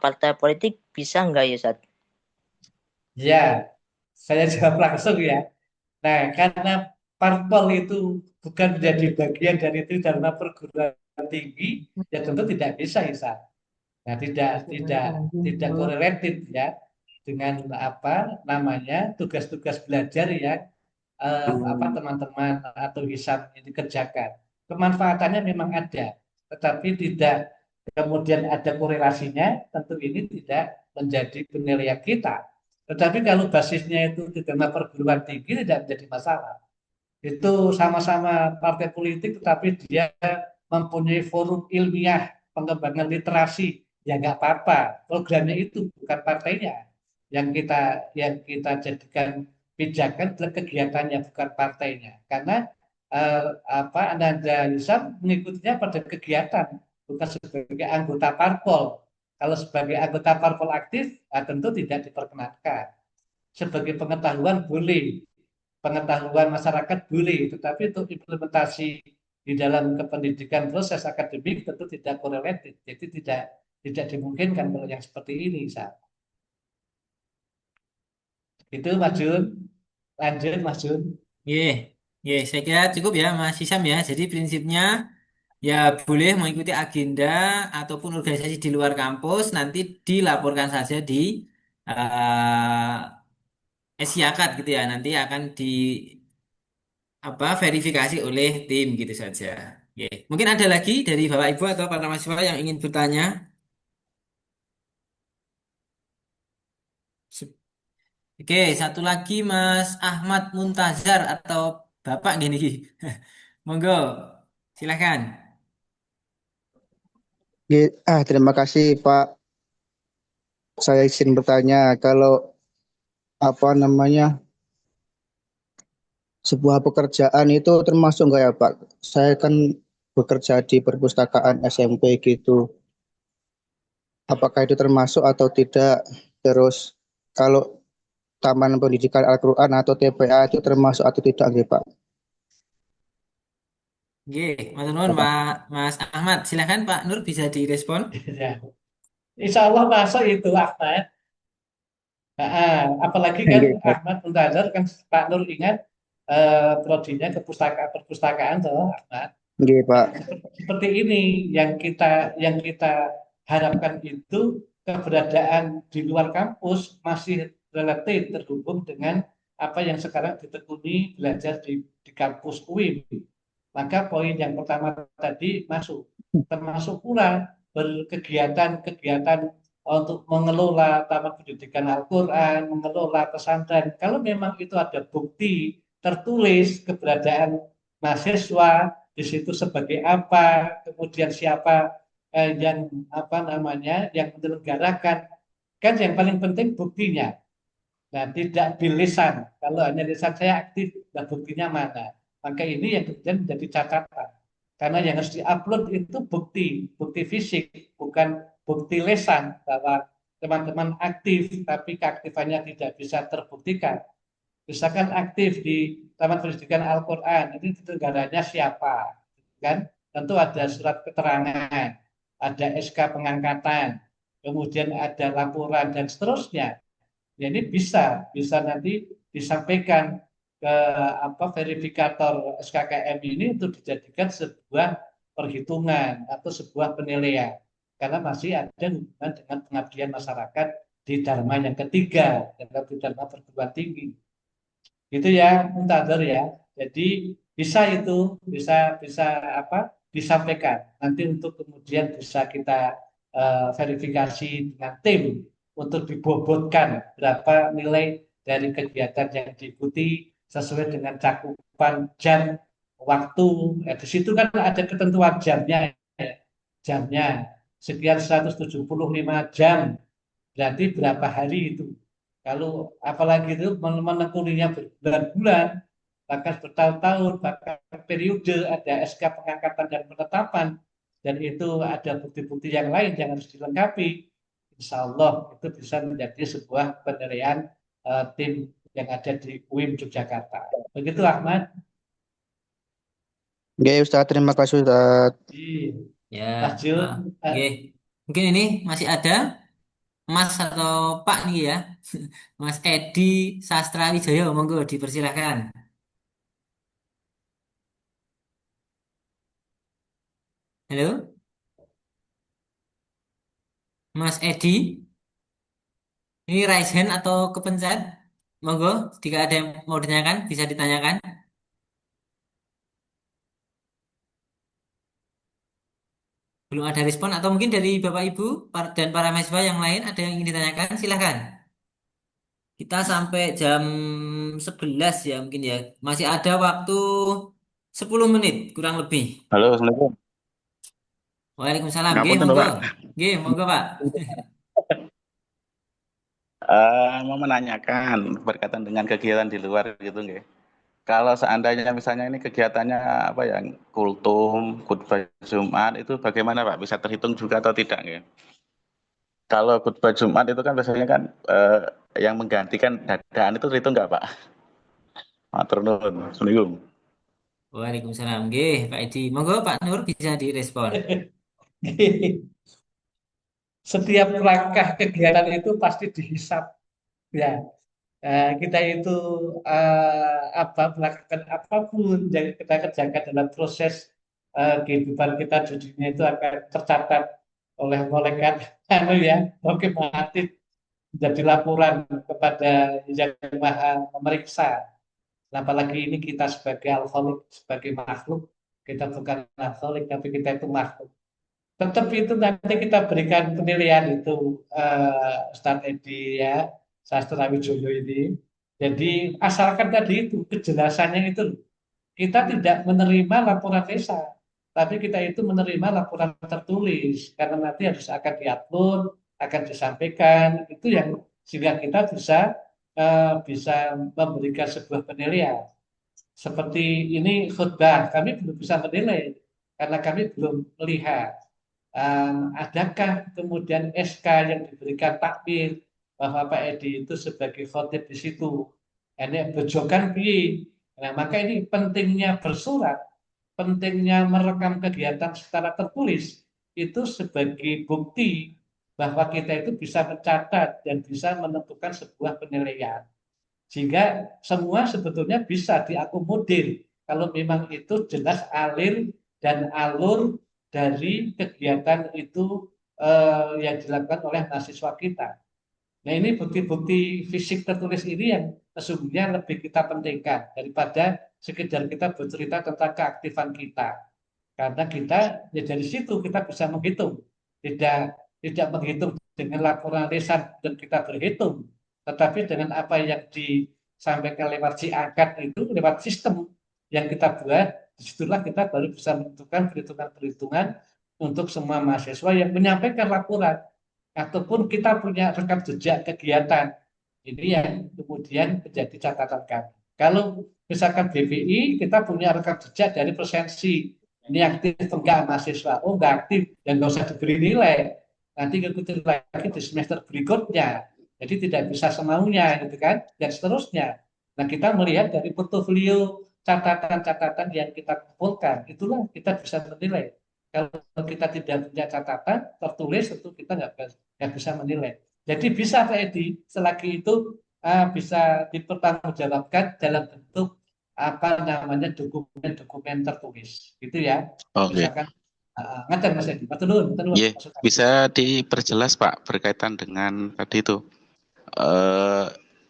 partai politik, bisa nggak ya, Ustadz? Ya, saya jawab langsung ya. Nah, karena parpol itu bukan menjadi bagian dari Tridharma perguruan tinggi, ya tentu tidak bisa, Isa. Nah, tidak korelatif ya dengan tugas-tugas belajar yang teman-teman atau Hisam ini kerjakan. Kemanfaatannya memang ada, tetapi tidak kemudian ada korelasinya, tentu ini tidak menjadi penilaian kita. Tetapi kalau basisnya itu di dalam perguruan tinggi, tidak menjadi masalah. Itu sama-sama partai politik, tetapi dia mempunyai forum ilmiah pengembangan literasi, ya nggak apa-apa. Programnya itu bukan partainya. Yang kita jadikan pijakan adalah kegiatannya, bukan partainya. Karena Ananda Hisam mengikutinya pada kegiatan, bukan sebagai anggota parpol. Kalau sebagai anggota parpol aktif, tentu tidak diperkenankan. Sebagai pengetahuan boleh, pengetahuan masyarakat boleh, tetapi untuk implementasi di dalam kependidikan proses akademik tentu tidak korelatif. Jadi tidak dimungkinkan kalau yang seperti ini, Itu Mas Jun. Lanjut Mas Jun. Saya kira cukup ya Mas Hisam ya. Jadi prinsipnya ya boleh mengikuti agenda ataupun organisasi di luar kampus, nanti dilaporkan saja di Siakat gitu ya. Nanti akan di verifikasi oleh tim gitu saja. Mungkin ada lagi dari Bapak Ibu atau para mahasiswa yang ingin bertanya. Oke, satu lagi Mas Ahmad Muntazar atau Bapak gini. Monggo, silakan. Terima kasih Pak. Saya izin bertanya, kalau sebuah pekerjaan itu termasuk nggak ya Pak? Saya kan bekerja di perpustakaan SMP gitu. Apakah itu termasuk atau tidak? Terus kalau Taman Pendidikan Al-Quran atau TPA itu termasuk atau tidak, gitu, Pak? Mas Nur, Mas Ahmad, silakan Pak Nur bisa direspon. Ya. Insya Allah masuk itu Ahmad. Apalagi kan Nggih, Pak. Ahmad Muntazer kan Pak Nur ingat prodinya perpustakaan toh Ahmad. Nggih, Pak. Nah, seperti ini yang kita harapkan itu keberadaan di luar kampus masih relatif terhubung dengan apa yang sekarang ditekuni belajar di kampus UIN. Maka poin yang pertama tadi masuk, termasuk pula berkegiatan-kegiatan untuk mengelola Taman Pendidikan Al-Quran, mengelola pesantren. Kalau memang itu ada bukti tertulis keberadaan mahasiswa di situ sebagai apa, kemudian siapa yang apa namanya yang menyelenggarakan, kan yang paling penting buktinya. Nah, tidak bilisan. Kalau hanya lisan saya aktif, nah buktinya mana? Maka ini yang kemudian menjadi catatan. Karena yang harus diupload itu bukti, bukti fisik, bukan bukti lesan bahwa teman-teman aktif, tapi keaktifannya tidak bisa terbuktikan. Misalkan aktif di Taman Pendidikan Al-Quran, ini negaranya siapa? Kan? Tentu ada surat keterangan, ada SK pengangkatan, kemudian ada laporan dan seterusnya. Ya, ini bisa nanti disampaikan ke apa verifikator SKKM ini untuk dijadikan sebuah perhitungan atau sebuah penilaian karena masih ada hubungan dengan pengabdian masyarakat di Dharma yang ketiga dalam Dharma perguruan tinggi gitu ya Muntador ya. Jadi bisa itu bisa bisa apa disampaikan nanti untuk kemudian bisa kita verifikasi dengan tim untuk dibobotkan berapa nilai dari kegiatan yang diikuti sesuai dengan cakupan jam waktu. Di situ kan ada ketentuan jamnya, ya. Jamnya sekian 175 jam, berarti berapa hari itu. Kalau apalagi itu menekuninya berbulan-bulan, bahkan bertahun-tahun, bahkan periode, ada SK pengangkatan dan penetapan, dan itu ada bukti-bukti yang lain yang harus dilengkapi. Insya Allah itu bisa menjadi sebuah penilaian tim yang ada di UIN Yogyakarta. Begitu Ahmad. Nggih, Ustaz. Terima kasih, Ustaz. Ya, Mas Jun, oke. Mungkin ini masih ada Mas atau Pak nih ya, Mas Edi Sastrawijaya, monggo dipersilahkan. Halo, Mas Edi, ini raise hand atau kepencet? Monggo, jika ada yang mau ditanyakan, bisa ditanyakan. Belum ada respon atau mungkin dari Bapak Ibu dan para mahasiswa yang lain ada yang ingin ditanyakan, silahkan. Kita sampai jam 11 ya mungkin ya. Masih ada waktu 10 menit kurang lebih. Halo, Assalamualaikum. Waalaikumsalam. Nggih, Ngapunten, monggo. Pak. Nggih, monggo, Pak. Mau menanyakan berkaitan dengan kegiatan di luar gitu, nggih. Kalau seandainya misalnya ini kegiatannya apa ya, kultum, khutbah Jumat itu bagaimana, Pak? Bisa terhitung juga atau tidak, nggih? Kalau khutbah Jumat itu kan biasanya kan yang menggantikan dadaan itu terhitung nggak, Pak? Matur nuwun. Assalamualaikum. Waalaikumsalam. Nggih, Pak Edi. Monggo Pak Nur bisa direspon. setiap langkah kegiatan itu pasti dihisap ya. Kita itu apa melakukan apapun yang kita kerjakan dalam proses kehidupan kita di dunia itu akan tercatat oleh malaikat anu ya oke mati menjadi laporan kepada yang maha memeriksa. Apalagi ini kita sebagai al-khaliq, sebagai makhluk, kita bukan al-khaliq tapi kita itu makhluk. Tetap itu nanti kita berikan penilaian itu Ustaz Edi ya, Sastra Wijoyo ini. Jadi asalkan tadi itu kejelasannya itu kita tidak menerima laporan desa, tapi kita itu menerima laporan tertulis karena nanti harus akan diupload, akan disampaikan itu yang sehingga kita bisa memberikan sebuah penilaian. Seperti ini khutbah, kami belum bisa menilai karena kami belum melihat adakah kemudian SK yang diberikan takmir bahwa Pak Edi itu sebagai khotib di situ. Ini bejokan bi. Nah, maka ini pentingnya bersurat, pentingnya merekam kegiatan secara tertulis itu sebagai bukti bahwa kita itu bisa mencatat dan bisa menentukan sebuah penilaian. Sehingga semua sebetulnya bisa diakomodir kalau memang itu jelas alir dan alur dari kegiatan itu yang dilakukan oleh mahasiswa kita. Nah, ini bukti-bukti fisik tertulis ini yang sesungguhnya lebih kita pentingkan daripada sekedar kita bercerita tentang keaktifan kita. Karena kita ya dari situ kita bisa menghitung, tidak menghitung dengan laporan lisan dan kita berhitung, tetapi dengan apa yang disampaikan lewat si angkat itu, lewat sistem yang kita buat, disitulah kita baru bisa menentukan perhitungan-perhitungan untuk semua mahasiswa yang menyampaikan laporan ataupun kita punya rekam jejak kegiatan. Ini yang kemudian menjadi catatan kami. Kalau misalkan BPI, kita punya rekam jejak dari presensi. Ini aktif enggak mahasiswa? Oh, enggak aktif, dan nggak usah diberi nilai. Nanti ikuti lagi di semester berikutnya. Jadi tidak bisa semaunya, gitu kan? Dan seterusnya. Nah, kita melihat dari portofolio catatan-catatan yang kita kumpulkan, itulah kita bisa menilai. Kalau kita tidak punya catatan tertulis, tentu kita nggak bisa menilai. Jadi bisa Pak Edi, selagi itu bisa dipertanggungjawabkan dalam bentuk apa namanya dokumen-dokumen tertulis, gitu ya. Oke. Misalkan ngaten Mas Edi, matur nuwun, Iya, bisa diperjelas Pak berkaitan dengan tadi itu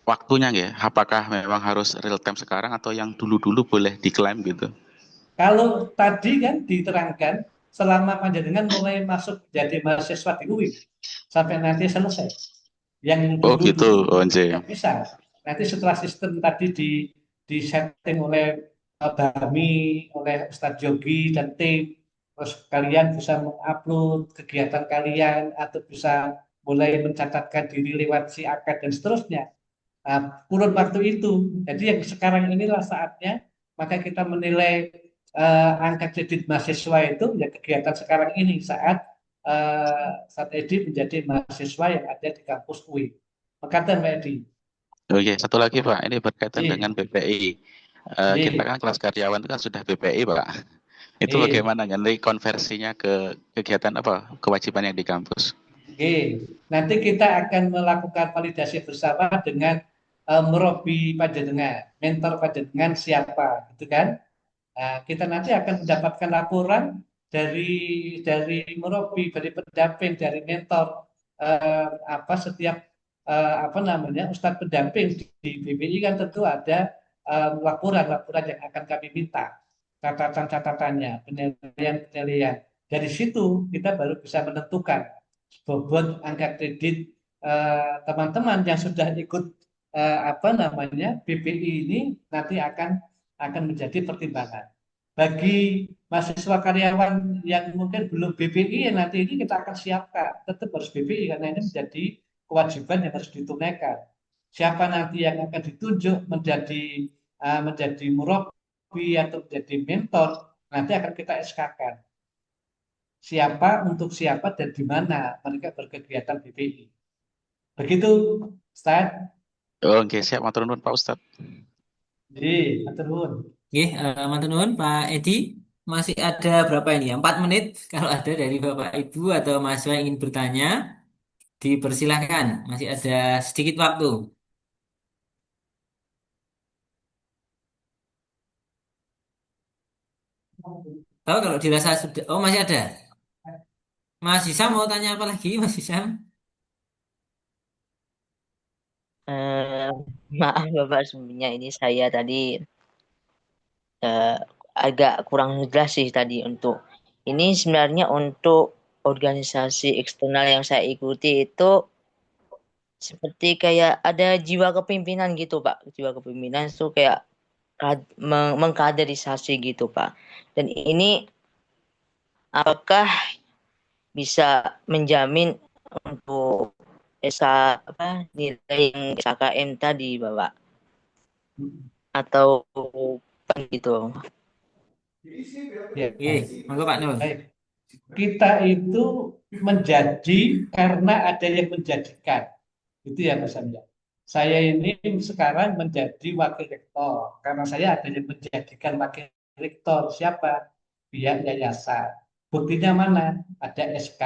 waktunya ya. Apakah memang harus real time sekarang atau yang dulu-dulu boleh diklaim gitu? Kalau tadi kan diterangkan selama panjenengan mulai masuk jadi mahasiswa di UI sampai nanti selesai. Yang Oh gitu, dulu-dulu Onje. nggak bisa. Nanti setelah sistem tadi di setting oleh Bami, oleh Ustadz Jogi dan tim, terus kalian bisa mengupload kegiatan kalian atau bisa mulai mencatatkan diri lewat si akad dan seterusnya. Nah, kurun waktu itu. Jadi yang sekarang inilah saatnya, maka kita menilai angka kredit mahasiswa itu ya kegiatan sekarang ini saat Edi menjadi mahasiswa yang ada di kampus UI. Makatan Pak Edi. Oke, satu lagi Pak, ini berkaitan Iya. dengan BPI. Iya. Kita kan kelas karyawan itu kan sudah BPI Pak. Itu Iya. bagaimana nanti konversinya ke kegiatan apa, kewajiban yang di kampus? Oke, nanti kita akan melakukan validasi bersama dengan merobi panjenengan, mentor panjenengan siapa, gitu kan? Nah, kita nanti akan mendapatkan laporan dari merobi, dari pendamping, dari mentor apa setiap apa namanya Ustadz pendamping di BPI kan tentu ada laporan-laporan yang akan kami minta, catatan-catatannya, penilaian-penilaian. Dari situ kita baru bisa menentukan bobot angka kredit teman-teman yang sudah ikut apa namanya BPI ini nanti akan menjadi pertimbangan. Bagi mahasiswa karyawan yang mungkin belum BPI, ya nanti ini kita akan siapkan. Tetap harus BPI karena ini menjadi kewajiban yang harus ditunaikan. Siapa nanti yang akan ditunjuk menjadi murabi atau menjadi mentor, nanti akan kita SK-kan. Siapa untuk siapa dan di mana mereka berkegiatan BPI. Begitu, Ustaz. Oke, siap, matur nuwun Pak Ustadz. Jadi, matur nuwun. Oke, matur nuwun Pak Edi. Masih ada berapa ini ya? 4 menit. Kalau ada dari Bapak Ibu atau mahasiswa yang ingin bertanya, dipersilahkan. Masih ada sedikit waktu. Tahu kalau dirasa sudah, oh masih ada. Mas Hisam mau tanya apa lagi, Mas Hisam? Maaf Bapak, sebenarnya ini saya tadi agak kurang jelas sih tadi untuk ini sebenarnya untuk organisasi eksternal yang saya ikuti itu seperti kayak ada jiwa kepemimpinan gitu Pak. Jiwa kepemimpinan itu kayak mengkaderisasi gitu Pak. Dan ini apakah bisa menjamin untuk nilai yang SKKM tadi Bapak? Atau gitu. Ya. Monggo Pak Nur. Baik. Kita itu menjadi karena ada yang menjadikan. Itu ya Mas Anja. Saya ini sekarang menjadi wakil rektor karena saya ada yang menjadikan wakil rektor. Siapa? Pihak yayasan. Buktinya mana? Ada SK.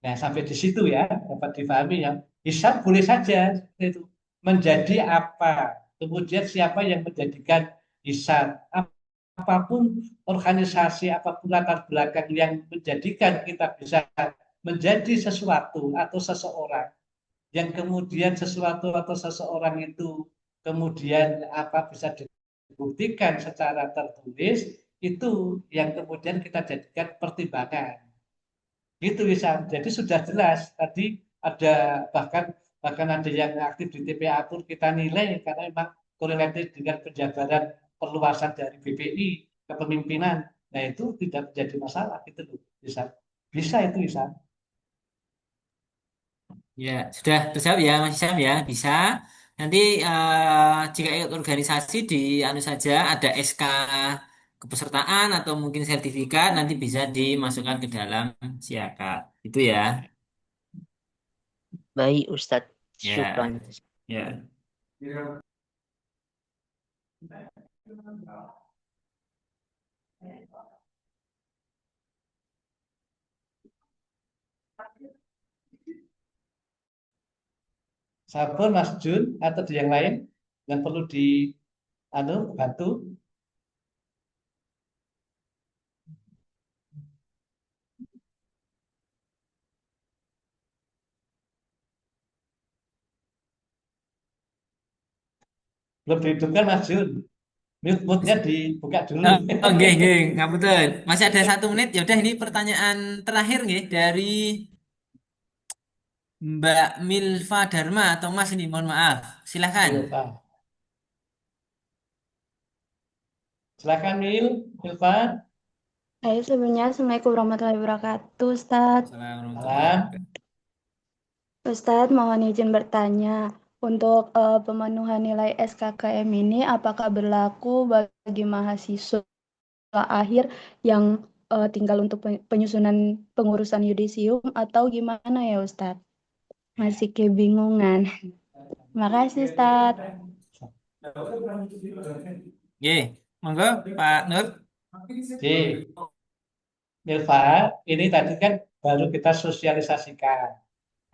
Nah, sampai di situ ya dapat difahami ya. Hisab boleh saja itu menjadi apa. Kemudian siapa yang menjadikan hisab. Apapun organisasi, apapun latar belakang yang menjadikan kita bisa menjadi sesuatu atau seseorang yang kemudian sesuatu atau seseorang itu kemudian apa bisa dibuktikan secara tertulis itu yang kemudian kita jadikan pertimbangan. Gitu bisa. Jadi sudah jelas tadi ada bahkan bahkan ada yang aktif di TPA pun kita nilai karena memang korelatif dengan penjabaran perluasan dari BPI kepemimpinan. Nah itu tidak menjadi masalah gitu loh. Bisa bisa itu bisa. Ya, sudah terjawab ya Mas Syam ya, bisa. Nanti jika ikut organisasi di anu saja ada SK kepesertaan atau mungkin sertifikat nanti bisa dimasukkan ke dalam siakat. Itu ya. Baik, Ustadz. Syukran. Ya, ya. Sabar Mas Jun atau di yang lain yang perlu di anu bantu. Belum dihidupkan Mas Jun. Mute-nya dibuka dulu. Oh, nggih, nggih, ngapunten. Masih ada 1 menit. Ya udah ini pertanyaan terakhir nggih dari Mbak Milva Dharma atau Mas ini, mohon maaf. Silahkan. Milva. Silakan Milva. Saya sebenarnya Assalamualaikum warahmatullahi wabarakatuh, Ustadz. Assalamualaikum warahmatullahi Salam. wabarakatuh. Ustadz, mohon izin bertanya. Untuk pemenuhan nilai SKKM ini, apakah berlaku bagi mahasiswa akhir yang tinggal untuk penyusunan pengurusan yudisium atau gimana ya, Ustadz? Masih kebingungan. Terima kasih, Ustadz. Nggih, monggo Pak Nur. Oke. Milva, ini tadi kan baru kita sosialisasikan.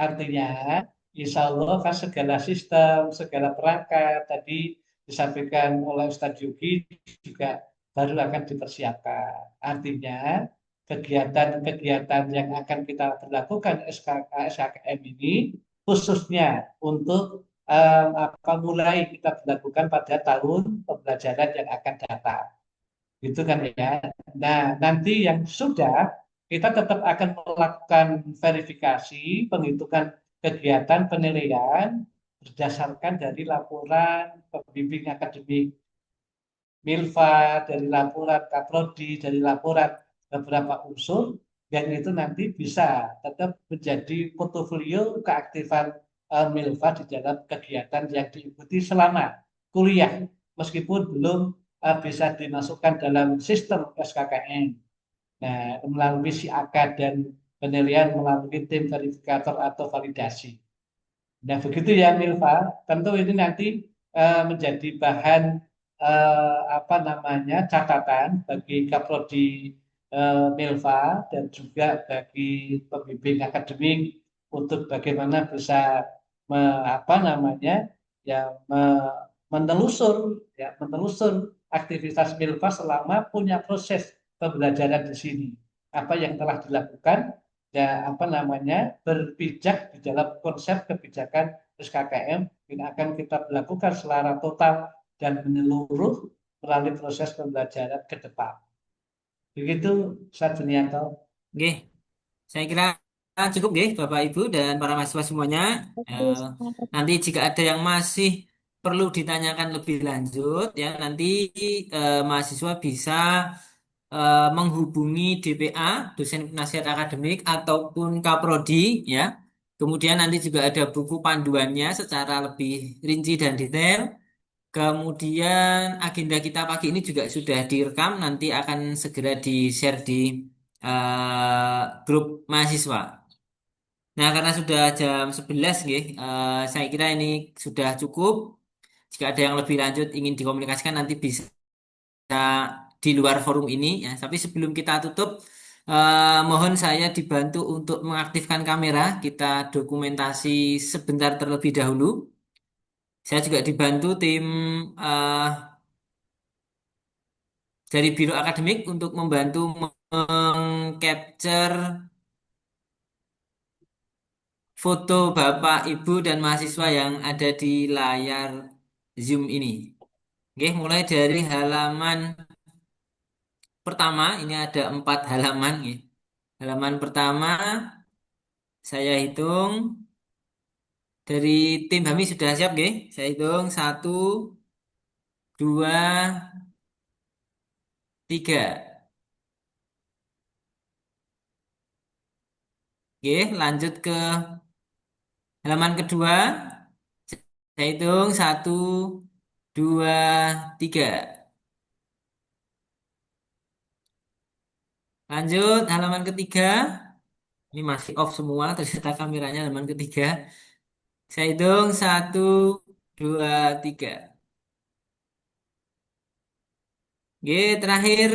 Artinya, insya Allah kan segala sistem, segala perangkat tadi disampaikan oleh Ustadz Yugi juga baru akan dipersiapkan. Artinya, kegiatan-kegiatan yang akan kita lakukan SKKM ini khususnya untuk apa mulai kita lakukan pada tahun pembelajaran yang akan datang. Gitu kan ya. Nah, nanti yang sudah kita tetap akan melakukan verifikasi, penghitungan kegiatan penilaian berdasarkan dari laporan pembimbing akademik Milva, dari laporan Kaprodi, dari laporan beberapa unsur, yang itu nanti bisa tetap menjadi portofolio keaktifan Milva di dalam kegiatan yang diikuti selama kuliah, meskipun belum bisa dimasukkan dalam sistem SKKN. Nah, melalui SIAKA dan penilaian melalui tim verifikator atau validasi. Nah, begitu ya Milva. Tentu ini nanti menjadi bahan apa namanya catatan bagi Kaprodi Milva dan juga bagi pembimbing akademik untuk bagaimana bisa apa namanya ya menelusur menelusur aktivitas Milva selama punya proses pembelajaran di sini. Apa yang telah dilakukan ya apa namanya berpijak di dalam konsep kebijakan SKKM yang akan kita lakukan secara total dan menyeluruh melalui proses pembelajaran ke depan. Begitu, Ustaz Junianto. Nggih, saya kira cukup nggih Bapak Ibu dan para mahasiswa semuanya. Eh, nanti jika ada yang masih perlu ditanyakan lebih lanjut ya nanti mahasiswa bisa menghubungi DPA, dosen penasihat akademik ataupun Kaprodi ya. Kemudian nanti juga ada buku panduannya secara lebih rinci dan detail. Kemudian agenda kita pagi ini juga sudah direkam, nanti akan segera di-share di grup mahasiswa. Nah, karena sudah jam 11 nggih, saya kira ini sudah cukup. Jika ada yang lebih lanjut ingin dikomunikasikan nanti bisa di luar forum ini ya. Tapi sebelum kita tutup, Mohon saya dibantu untuk mengaktifkan kamera. Kita dokumentasi sebentar terlebih dahulu. Saya juga dibantu tim eh, dari Biro Akademik untuk membantu mengcapture foto Bapak, Ibu, dan mahasiswa yang ada di layar Zoom ini. Oke, mulai dari halaman pertama, ini ada 4 halaman. Ya. Halaman pertama, saya hitung dari tim kami sudah siap, ya. Saya hitung 1, 2, 3. Oke, lanjut ke halaman kedua. Saya hitung 1, 2, 3. Lanjut halaman ketiga. Ini masih off semua, ternyata kameranya halaman ketiga. Saya hitung 1, 2, 3. Oke, terakhir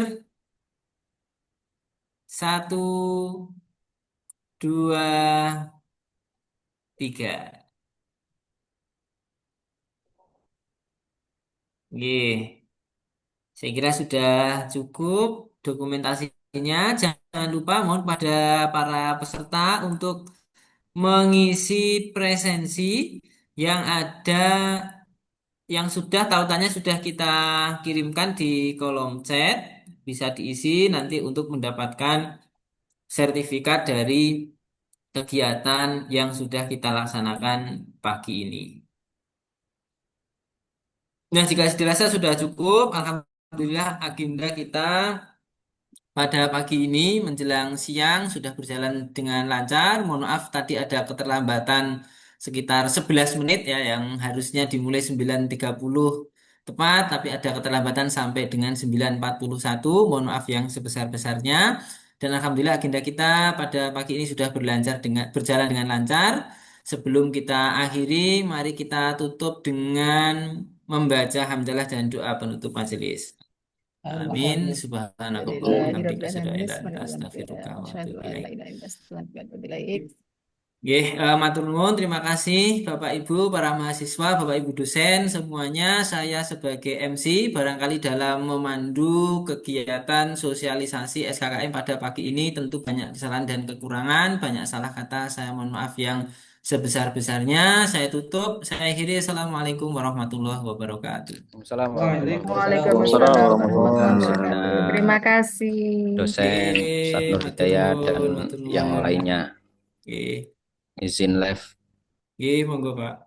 1, 2, 3. Oke, saya kira sudah cukup dokumentasinya. Jangan lupa mohon pada para peserta untuk mengisi presensi yang ada, yang sudah tautannya sudah kita kirimkan di kolom chat. Bisa diisi nanti untuk mendapatkan sertifikat dari kegiatan yang sudah kita laksanakan pagi ini. Nah, jika dirasa sudah cukup, alhamdulillah agenda kita pada pagi ini menjelang siang sudah berjalan dengan lancar. Mohon maaf tadi ada keterlambatan sekitar 11 menit ya, yang harusnya dimulai 9.30 tepat, tapi ada keterlambatan sampai dengan 9.41. Mohon maaf yang sebesar-besarnya. Dan alhamdulillah agenda kita pada pagi ini sudah berjalan dengan lancar. Sebelum kita akhiri, mari kita tutup dengan membaca hamdalah dan doa penutup majelis. Amin. Subhanakallah. Hamdika asyhadu an la ilaha illa anta astaghfiruka wa atubu ilaik. Matur nuwun, terima kasih Bapak Ibu, para mahasiswa, Bapak Ibu dosen, semuanya. Saya sebagai MC barangkali dalam memandu kegiatan sosialisasi SKKM pada pagi ini tentu banyak kesalahan dan kekurangan, banyak salah kata. Saya mohon maaf yang sebesar-besarnya. Saya tutup, saya akhiri. Assalamualaikum warahmatullahi wabarakatuh. Waalaikumsalam Waalaikumsalam warahmatullahi warahmatullahi wabarakatuh. Terima kasih. dosen Ustadz Nur Matur Hidayat dan nuwun, matur yang nuwun. lainnya. Oke, Izin live. monggo Pak.